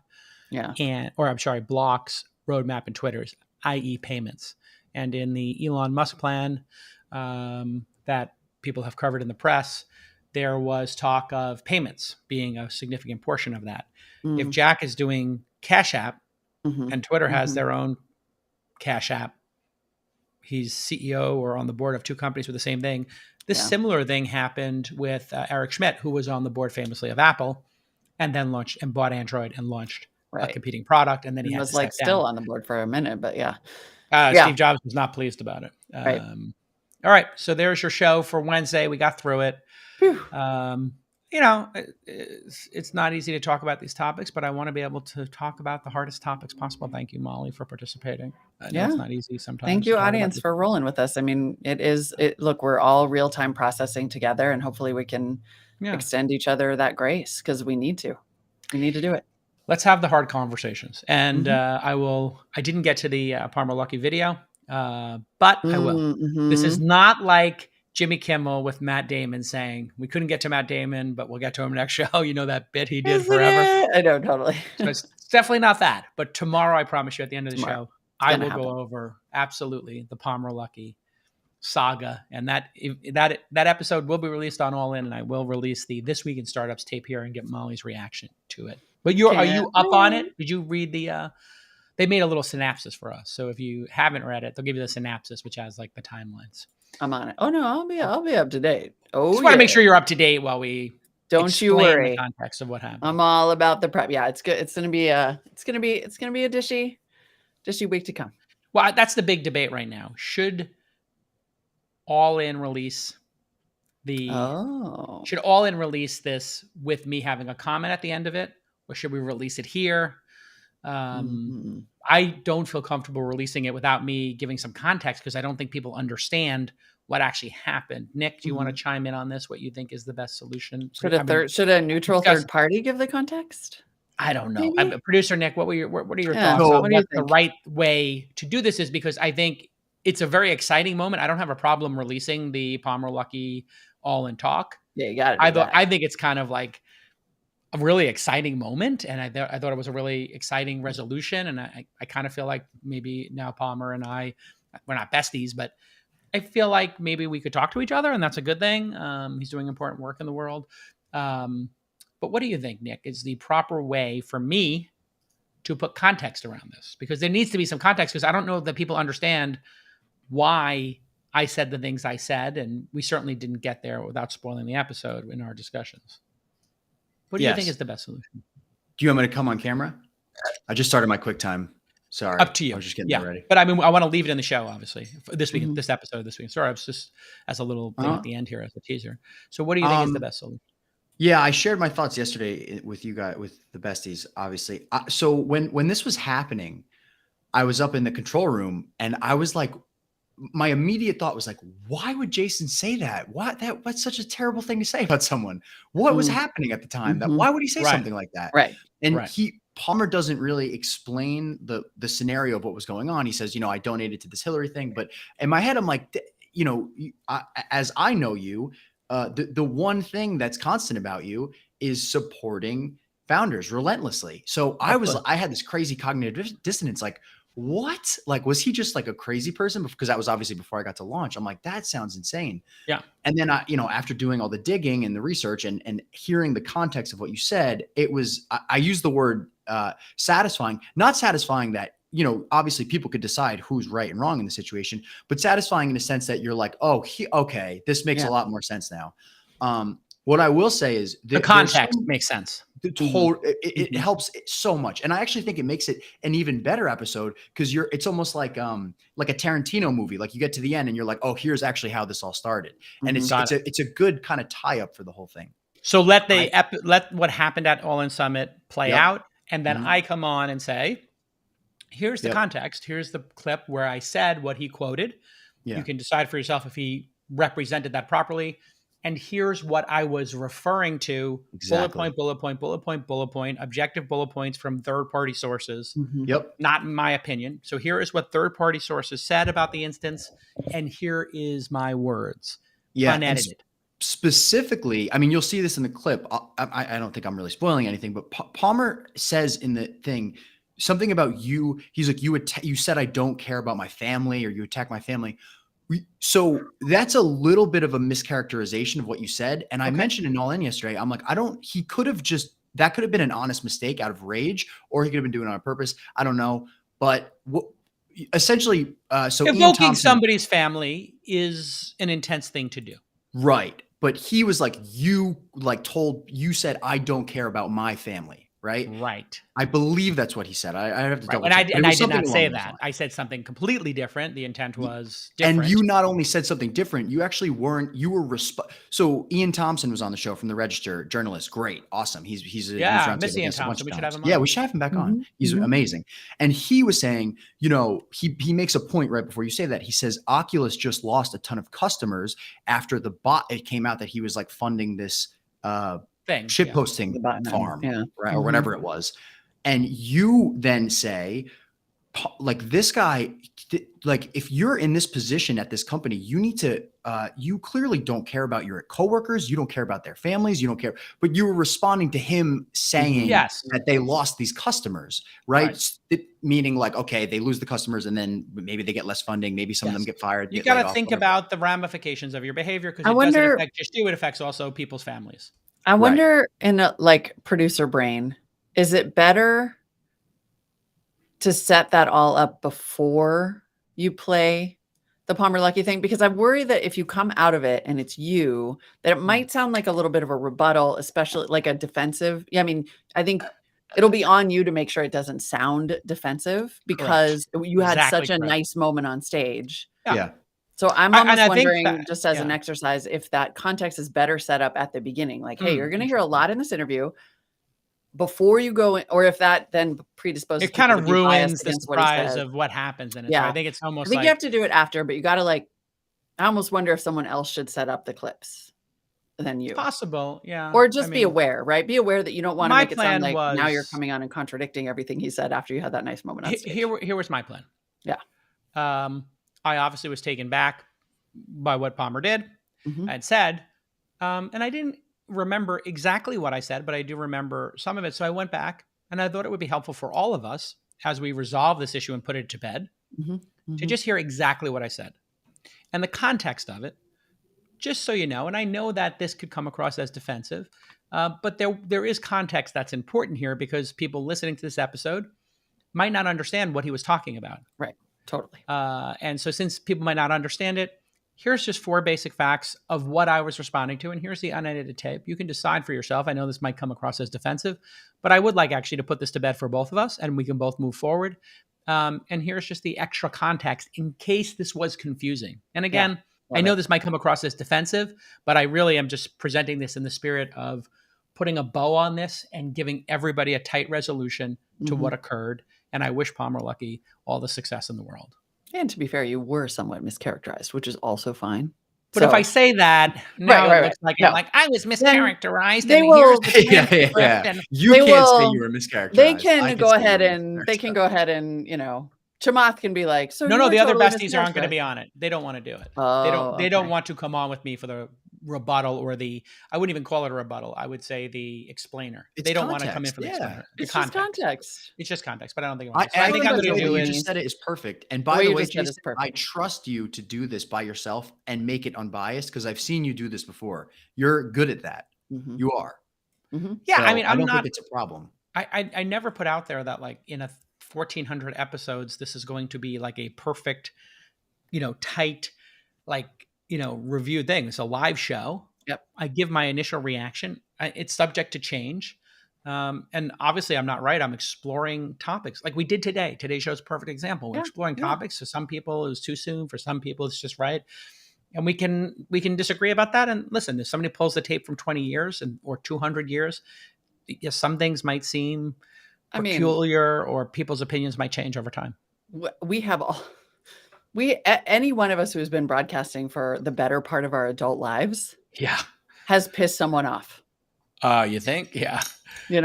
Block's roadmap and Twitter's, i.e. payments. And in the Elon Musk plan that people have covered in the press, there was talk of payments being a significant portion of that. If Jack is doing Cash App and Twitter has their own Cash App, he's CEO or on the board of 2 companies with the same thing. This similar thing happened with Eric Schmidt, who was on the board famously of Apple, and then launched and bought Android and launched a competing product. And then he was like still on the board for a minute, but Steve Jobs was not pleased about it. All right. So there's your show for Wednesday. We got through it. It's not easy to talk about these topics, but I want to be able to talk about the hardest topics possible. Thank you, Molly, for participating. I know it's not easy sometimes. Thank you, audience, for rolling with us. I mean, look, we're all real-time processing together, and hopefully we can extend each other that grace, because we need to. We need to do it. Let's have the hard conversations. And I didn't get to the Palmer Luckey video, but I will. This is not like Jimmy Kimmel with Matt Damon saying, we couldn't get to Matt Damon, but we'll get to him next show. You know that bit he did forever? I know, totally. So it's definitely not that. But tomorrow, I promise you, at the end of the show, I will go over absolutely the Palmer Luckey saga. And that episode will be released on All In, and I will release the This Week in Startups tape here and get Molly's reaction to it. But are you up on it? Did you read they made a little synopsis for us. So if you haven't read it, they'll give you the synopsis, which has like the timelines. I'm on it. Oh no, I'll be up to date. Just want to make sure you're up to date while we don't you worry the context of what happened. I'm all about the prep. Yeah, it's good. It's gonna be a dishy week to come. Well, that's the big debate right now. Should All In release should All In release this with me having a comment at the end of it, or should we release it here? I don't feel comfortable releasing it without me giving some context because I don't think people understand what actually happened. Nick, do you want to chime in on this? What you think is the best solution? Should a neutral third party give the context? I don't know. Producer Nick, what are your thoughts So on what the right way to do this is? Because I think it's a very exciting moment. I don't have a problem releasing the Palmer Luckey all in talk. Yeah, you got it. I think it's kind of like a really exciting moment, and I thought it was a really exciting resolution. And I kind of feel like maybe now Palmer and we're not besties, but I feel like maybe we could talk to each other, and that's a good thing. He's doing important work in the world. But what do you think, Nick, is the proper way for me to put context around this? Because there needs to be some context, because I don't know that people understand why I said the things I said, and we certainly didn't get there without spoiling the episode in our discussions. What do you think is the best solution? Do you want me to come on camera? I just started my QuickTime. Sorry. Up to you. I was just getting ready. But I mean, I want to leave it in the show, obviously, this week, this episode this week. Sorry, I was just as a little thing at the end here as a teaser. So what do you think is the best solution? Yeah, I shared my thoughts yesterday with you guys, with the besties, obviously. So when this was happening, I was up in the control room, and I was like, my immediate thought was like, why would Jason say that? What's such a terrible thing to say about someone? What was happening at the time? Why would he say something like that? Right. And Palmer doesn't really explain the scenario of what was going on. He says, I donated to this Hillary thing, but in my head, I'm like, as I know you, the one thing that's constant about you is supporting founders relentlessly. So I had this crazy cognitive dissonance. Like, what? Like, was he just like a crazy person? Because that was obviously before I got to launch. I'm like, that sounds insane. Yeah. And then after doing all the digging and the research and hearing the context of what you said, it was, I used the word satisfying, not satisfying that, obviously people could decide who's right and wrong in the situation, but satisfying in the sense that you're like, okay, this makes a lot more sense now. What I will say is the context makes sense. It helps so much. And I actually think it makes it an even better episode because it's almost like a Tarantino movie. Like you get to the end and you're like, oh, here's actually how this all started. And it's a good kind of tie up for the whole thing. So let what happened at All In Summit play out. And then I come on and say, here's the context. Here's the clip where I said what he quoted. Yeah. You can decide for yourself if he represented that properly. And here's what I was referring to. Exactly. Bullet point, objective bullet points from third-party sources. Yep. Not in my opinion. So here is what third-party sources said about the instance. And here is my words. Yeah. Unedited. Specifically, I mean, you'll see this in the clip. I don't think I'm really spoiling anything, but Palmer says in the thing something about you. He's like, you said I don't care about my family, or you attack my family. So that's a little bit of a mischaracterization of what you said. And I mentioned in All In yesterday, I'm like, he could have that could have been an honest mistake out of rage, or he could have been doing it on purpose. I don't know. But essentially, so evoking somebody's family is an intense thing to do. Right. But he was like, you said, I don't care about my family. Right. Right. I believe that's what he said. I have to double check. And I did not say that. I said something completely different. The intent was different. And you not only said something different, you actually so Ian Thompson was on the show from the Register, journalist. Great. Awesome. He's miss Ian Thompson. We should have him on. Yeah, we should have him back on. He's amazing. And he was saying, he makes a point right before you say that. He says Oculus just lost a ton of customers after it came out that he was like funding this shit posting farm, right, or whatever it was. And you then say, like, this guy, like, if you're in this position at this company, you need to, you clearly don't care about your coworkers. You don't care about their families. You don't care, but you were responding to him saying that they lost these customers, right? Meaning like, okay, they lose the customers and then maybe they get less funding. Maybe some of them get fired. You got to think about the ramifications of your behavior, because it doesn't affect just you. It affects also people's families. I wonder, in a producer brain, is it better to set that all up before you play the Palmer Luckey thing? Because I worry that if you come out of it and it's you, that it might sound like a little bit of a rebuttal, especially like a defensive. Yeah, I mean, I think it'll be on you to make sure it doesn't sound defensive, because you had such a nice moment on stage. Yeah. So I'm almost wondering, just as an exercise, if that context is better set up at the beginning. Like, hey, you're going to hear a lot in this interview. before you go in, or if that then predisposes it kind people of to be biased ruins the against what he surprise says. of what happens in it. Yeah. So I think it's almost I think like you have to do it after, but you got to I almost wonder if someone else should set up the clips than you. possible. Yeah. Or just be aware, right? Be aware that you don't want to my make it sound plan like now you're was- coming on and contradicting everything he said after you had that nice moment on stage. Here was my plan. Yeah. I obviously was taken back by what Palmer did and said. And I didn't remember exactly what I said, but I do remember some of it. So I went back and I thought it would be helpful for all of us as we resolve this issue and put it to bed to just hear exactly what I said and the context of it, just so you know. And I know that this could come across as defensive, but there is context that's important here because people listening to this episode might not understand what he was talking about. Right. Totally. And so since people might not understand it, here's just 4 basic facts of what I was responding to. And here's the unedited tape. You can decide for yourself. I know this might come across as defensive, but I would like actually to put this to bed for both of us and we can both move forward. And here's just the extra context in case this was confusing. And again, I know this might come across as defensive, but I really am just presenting this in the spirit of putting a bow on this and giving everybody a tight resolution to what occurred. And I wish Palmer Luckey all the success in the world. And to be fair, you were somewhat mischaracterized, which is also fine. But if I say that, now it looks like, like I was mischaracterized. They will. You can't say you were mischaracterized. They can go ahead and Chamath can be like, so no, the other totally besties aren't going to be on it. They don't want to do it. They don't want to come on with me for the rebuttal or I wouldn't even call it a rebuttal. I would say the explainer. They don't want to come in for the explainer. It's just context. It's just context, but I don't think I think I'm going to do it. You just said it is perfect. And by the way, Jason, I trust you to do this by yourself and make it unbiased because I've seen you do this before. You're good at that. You are. Yeah, so I mean, I don't think it's a problem. I never put out there that like in a 1,400 episodes, this is going to be like a perfect, tight, review thing. It's a live show. Yep. I give my initial reaction. It's subject to change. And obviously I'm not right. I'm exploring topics like we did today. Today's show is a perfect example. We're exploring topics. For some people it was too soon. For some people it's just right. And we can disagree about that. And listen, if somebody pulls the tape from 20 years or 200 years, yes, some things might seem peculiar or people's opinions might change over time. We have any one of us who has been broadcasting for the better part of our adult lives has pissed someone off. You think? Yeah. I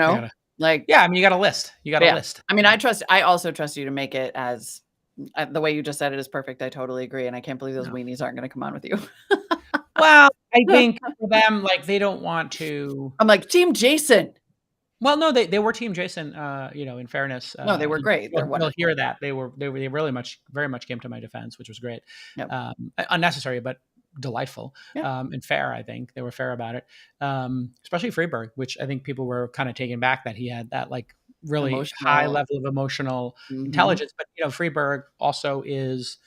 mean, you got a list. List. I mean, I also trust you to make it as the way you just said it is perfect. I totally agree. And I can't believe those weenies aren't going to come on with you. Well, I think for them, they don't want to. I'm like, Team Jason. Well, no, they were Team Jason. In fairness, no, they were great. We'll hear that they really very much came to my defense, which was great. Yep. Unnecessary, but delightful and fair. I think they were fair about it, especially Freeberg, which I think people were kind of taken back that he had that really high level of emotional intelligence. But Freeberg also is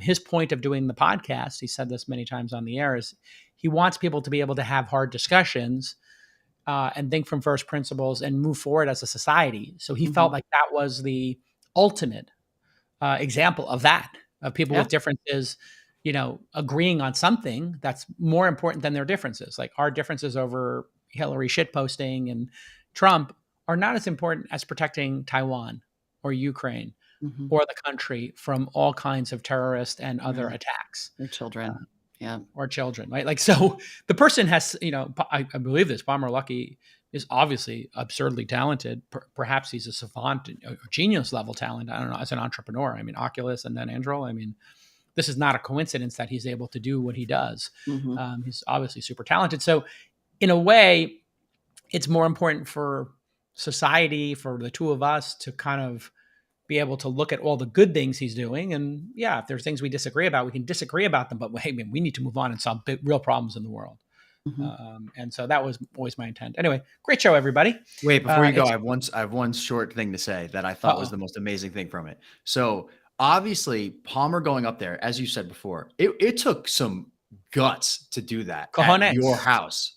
his point of doing the podcast. He said this many times on the air is he wants people to be able to have hard discussions. And think from first principles and move forward as a society. So he felt like that was the ultimate example of that, of people with differences, agreeing on something that's more important than their differences. Like our differences over Hillary shitposting and Trump are not as important as protecting Taiwan or Ukraine or the country from all kinds of terrorist and other attacks. Their children. Or children, right? So the person has, I believe this, Palmer Luckey is obviously absurdly talented. Perhaps he's a savant, a genius level talent. I don't know, as an entrepreneur. I mean, Oculus and then Andrel. I mean, this is not a coincidence that he's able to do what he does. He's obviously super talented. So in a way, it's more important for society, for the two of us to kind of be able to look at all the good things he's doing. And if there's things we disagree about, we can disagree about them, but hey, we need to move on and solve real problems in the world. And so that was always my intent. Anyway, great show, everybody. Wait, before you go, I have one short thing to say that I thought was the most amazing thing from it. So obviously Palmer going up there, as you said before, it took some guts to do that at your house.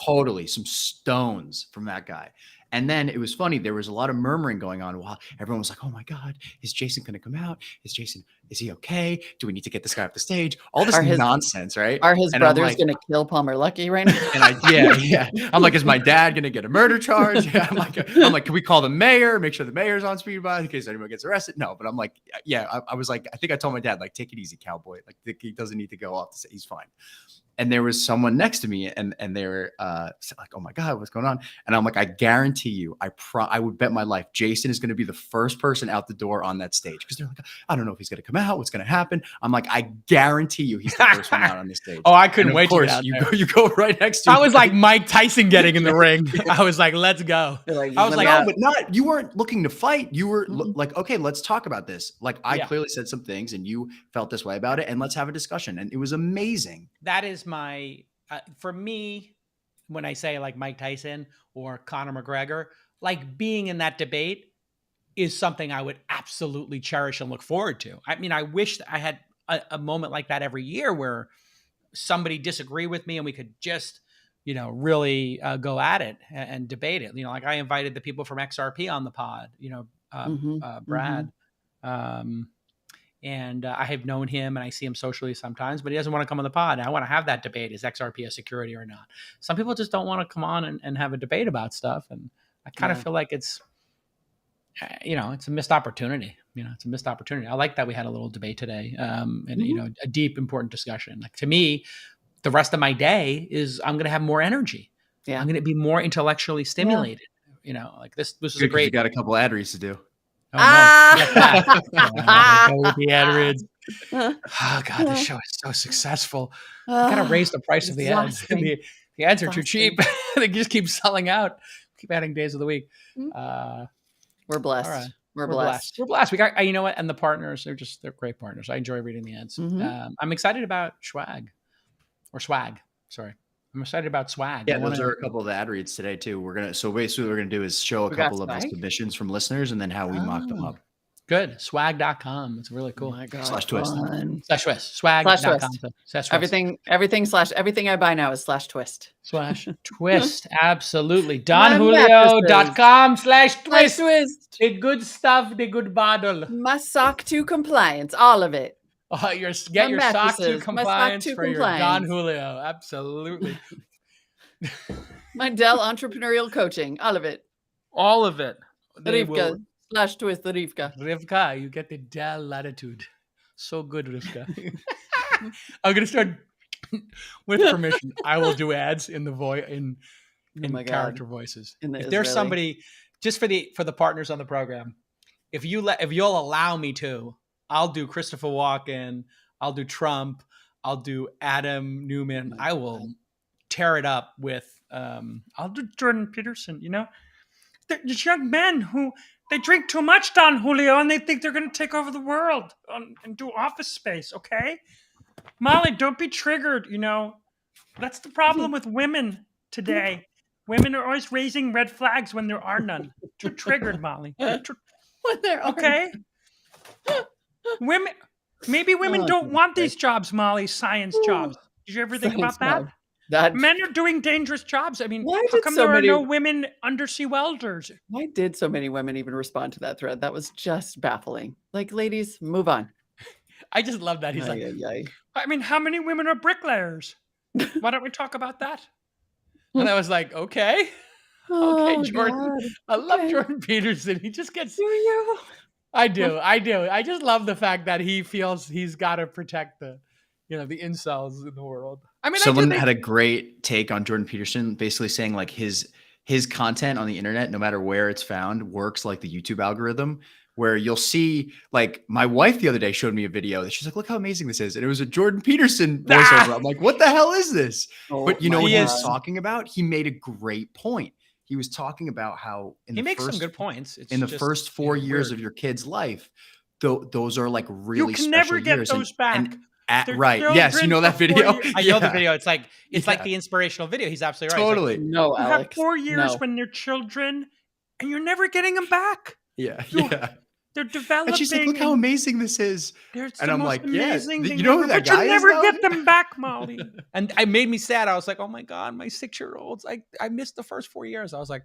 Totally. Some stones from that guy. And then it was funny. There was a lot of murmuring going on while everyone was like, oh my God, is Jason going to come out? Is Jason Is he okay? Do we need to get this guy off the stage? All this nonsense, right? Are his brothers going to kill Palmer Luckey right now? And yeah. I'm like, is my dad going to get a murder charge? Yeah, I'm like, can we call the mayor? Make sure the mayor's on speed by in case anyone gets arrested. No, but I'm like, yeah, I was like, I think I told my dad, like, take it easy, cowboy. Like, he doesn't need to go off the stage. He's fine. And there was someone next to me, and they were like, "Oh my God, what's going on?" And I'm like, "I guarantee you, I would bet my life, Jason is going to be the first person out the door on that stage." Because they're like, "I don't know if he's going to come out. What's going to happen?" I'm like, "I guarantee you, he's the first one out on the stage." Oh, I couldn't wait. Of course, you go right next to. I was like Mike Tyson getting in the ring. I was like, "Let's go." Like, I was like, "No, but not." You weren't looking to fight. You were like, "Okay, let's talk about this." Like, I clearly said some things, and you felt this way about it, and let's have a discussion. And it was amazing. That is my. For me, when I say like Mike Tyson or Conor McGregor, like being in that debate is something I would absolutely cherish and look forward to. I mean, I wish I had a moment like that every year where somebody disagree with me and we could just, really go at it and debate it. Like I invited the people from XRP on the pod, Brad. And I have known him and I see him socially sometimes, but he doesn't want to come on the pod. And I want to have that debate. Is XRP a security or not? Some people just don't want to come on and have a debate about stuff. And I kind of feel like it's, it's a missed opportunity. It's a missed opportunity. I like that we had a little debate today and, a deep, important discussion. Like to me, the rest of my day is I'm going to have more energy. Yeah. I'm going to be more intellectually stimulated. Like this is a great. You got a couple ad reads to do. Oh, no. Go with the ad reads. Oh God, this show is so successful. I gotta raise the price of the ads. The ads are too cheap. They just keep selling out. Keep adding days of the week. We're blessed. All right. We're blessed. We're blessed. We got, you know what? And the partners, they're great partners. I enjoy reading the ads. I'm excited about swag. Sorry. I'm excited about swag. Yeah, those are a couple of the ad reads today too. So basically what we're going to do is show a couple of the submissions from listeners and then how we mock them up. Good. Swag.com. It's really cool. Oh my God. /twist. Swag.com. Everything I buy now is /twist. /twist. Absolutely. DonJulio.com/twist. The good stuff, the good bottle. My sock to compliance. All of it. Oh, get your sock to compliance for your Don Julio. Absolutely. My Dell entrepreneurial coaching. All of it. All of it. Rivka /twist Rivka. Rivka, you get the Dell latitude. So good, Rivka. I'm gonna start with permission. I will do ads in the character voices. If there's somebody, just for the partners on the program, if you'll allow me to, I'll do Christopher Walken. I'll do Trump. I'll do Adam Newman. I will tear it up with. I'll do Jordan Peterson. There's young men who they drink too much, Don Julio, and they think they're going to take over the world and do Office Space. Okay, Molly, don't be triggered. That's the problem with women today. Women are always raising red flags when there are none. Too triggered, Molly. When there are okay. Women don't want these jobs, Molly, science jobs. Did you ever think about that? Men are doing dangerous jobs. I mean, how come there are no women undersea welders? Why did so many women even respond to that thread? That was just baffling. Like, ladies, move on. I just love that. He's I mean, how many women are bricklayers? Why don't we talk about that? And I was like, okay. Okay, Jordan. God. I love Jordan Peterson. He just gets... I do. I just love the fact that he feels he's got to protect the incels in the world. I mean, someone had a great take on Jordan Peterson, basically saying like his content on the internet, no matter where it's found, works like the YouTube algorithm, where you'll see, like, my wife the other day showed me a video that she's like, look how amazing this is. And it was a Jordan Peterson voiceover. I'm like, what the hell is this? But you know what he was talking about? He made a great point. He was talking about how he makes some good points. It's in the first 4 years of your kid's life, those are like really special years. You can never get those back. Right. Yes. You know that video? I know the video. It's like the inspirational video. He's absolutely right. Totally. Like, no, Alex. You have 4 years when they're children and you're never getting them back. Yeah. They're developing. And she's like, look how amazing this is. And I'm like, yeah. You know who that guy is? You'll never get them back, Molly. And it made me sad. I was like, oh my God, my 6-year-olds. I missed the first 4 years. I was like,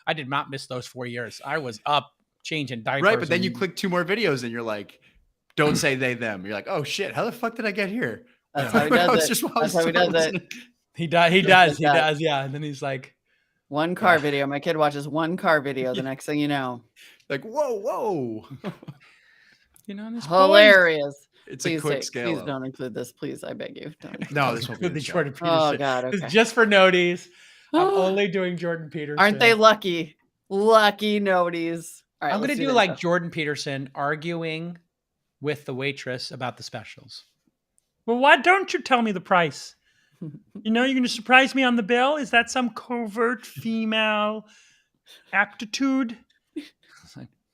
I did not miss those 4 years. I was up changing diapers. Right. But then you click 2 more videos and you're like, Don't say they, them. You're like, oh shit, how the fuck did I get here? That's how he does it. That's how he does it. He does. Yeah. And then he's like, one car video. My kid watches one car video. The next thing you know, like, whoa. You know, this hilarious. It's please a quick scale. Please don't include this. Please, I beg you. Don't. No, this won't be the Jordan Peterson. Oh God, okay. Just for noties, I'm only doing Jordan Peterson. Aren't they lucky? Lucky noties. All right, I'm going to do like Jordan Peterson arguing with the waitress about the specials. Well, why don't you tell me the price? You know, you're going to surprise me on the bill? Is that some covert female aptitude?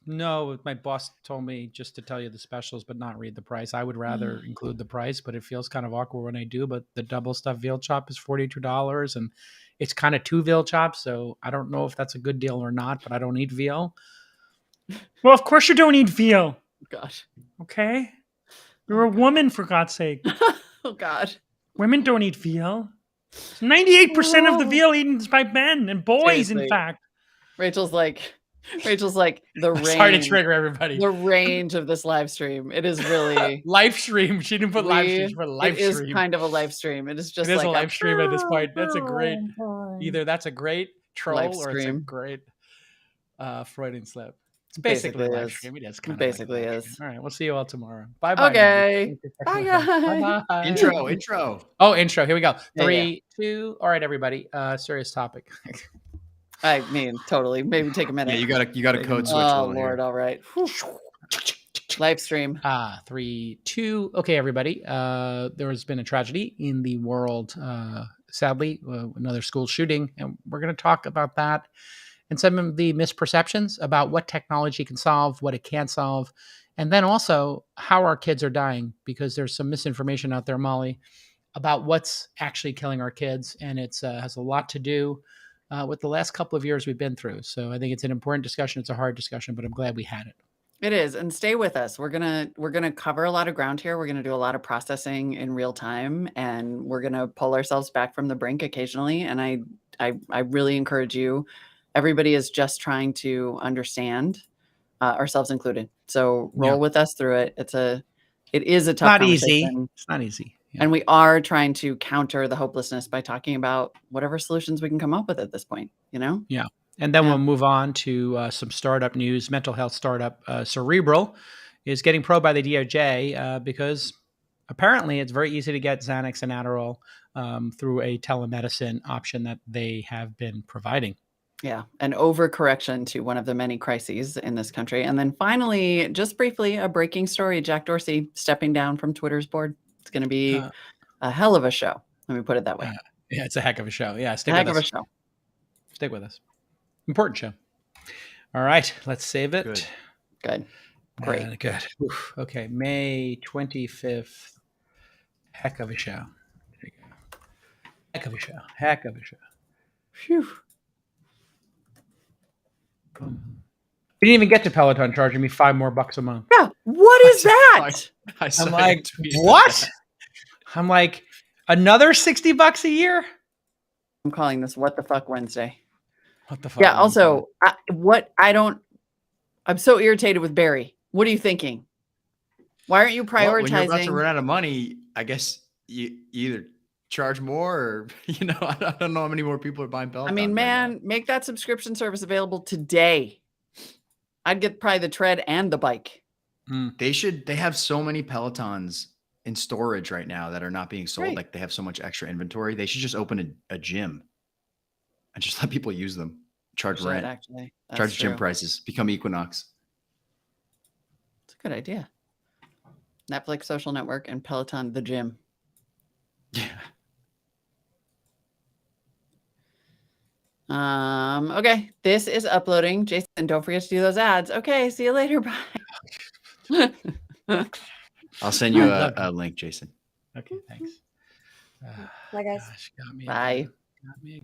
No, my boss told me just to tell you the specials, but not read the price. I would rather include the price, but it feels kind of awkward when I do. But the double stuffed veal chop is $42, and it's kind of 2 veal chops. So I don't know if that's a good deal or not, but I don't eat veal. Well, of course you don't eat veal. Gosh. Okay. You're a woman, for God's sake. Oh, God. Women don't eat veal. 98% of the veal eaten is by men and boys, seriously. In fact. Rachel's like the range. Sorry to trigger everybody. The range of this live stream. It is really live stream. She didn't put live stream. She put live stream. It is kind of a live stream. It is just it is like a live stream at this point. That's a great. Either that's a great troll or it's a great Freudian slip. It's basically a live stream. It is kind of basically is. All right, we'll see you all tomorrow. Bye bye. Okay. Bye guys. Bye. Intro. Oh, intro. Here we go. 3, 2. All right, everybody. Serious topic. I mean, totally. Maybe take a minute. Yeah, you got a code switch. Oh Lord, all right. Live stream. 3, 2. Okay, everybody. There has been a tragedy in the world. Sadly, another school shooting, and we're going to talk about that and some of the misperceptions about what technology can solve, what it can't solve, and then also how our kids are dying, because there's some misinformation out there, Molly, about what's actually killing our kids, and it's has a lot to do with the last couple of years we've been through. So I think it's an important discussion. It's a hard discussion, but I'm glad we had it. It is. And stay with us. We're going to cover a lot of ground here. We're going to do a lot of processing in real time, and we're going to pull ourselves back from the brink occasionally. And I really encourage you. Everybody is just trying to understand, ourselves included. So roll with us through it. It is a tough conversation. It's not easy. Yeah. And we are trying to counter the hopelessness by talking about whatever solutions we can come up with at this point, you know? Yeah. And then we'll move on to some startup news. Mental health startup Cerebral is getting probed by the DOJ because apparently it's very easy to get Xanax and Adderall through a telemedicine option that they have been providing. Yeah, an overcorrection to one of the many crises in this country. And then finally, just briefly, a breaking story, Jack Dorsey stepping down from Twitter's board. It's going to be a hell of a show. Let me put it that way. Yeah, it's a heck of a show. Yeah, stick with us. Heck of a show. Stick with us. Important show. All right, let's save it. Good. Great. Good. Oof. Okay, May 25th. Heck of a show. There you go. Heck of a show. Heck of a show. Phew. We didn't even get to Peloton charging me $5 more a month. Yeah. What is that? I'm like, what? I'm like, another $60 a year? I'm calling this What the Fuck Wednesday. What the fuck? Yeah. Also, I'm so irritated with Barry. What are you thinking? Why aren't you prioritizing? When you're about to run out of money, I guess you either charge more or, I don't know how many more people are buying Peloton. I mean, man, make that subscription service available today. I'd get probably the tread and the bike. They have so many Pelotons in storage right now that are not being sold. Right. Like they have so much extra inventory. They should just open a gym and just let people use them. Charge rent. Actually. Charge gym prices. Become Equinox. It's a good idea. Netflix Social Network and Peloton the gym. Yeah. Okay. This is uploading. Jason, don't forget to do those ads. Okay. See you later. Bye. I'll send you a link, Jason. Okay. Thanks. Bye, guys. Bye. Got me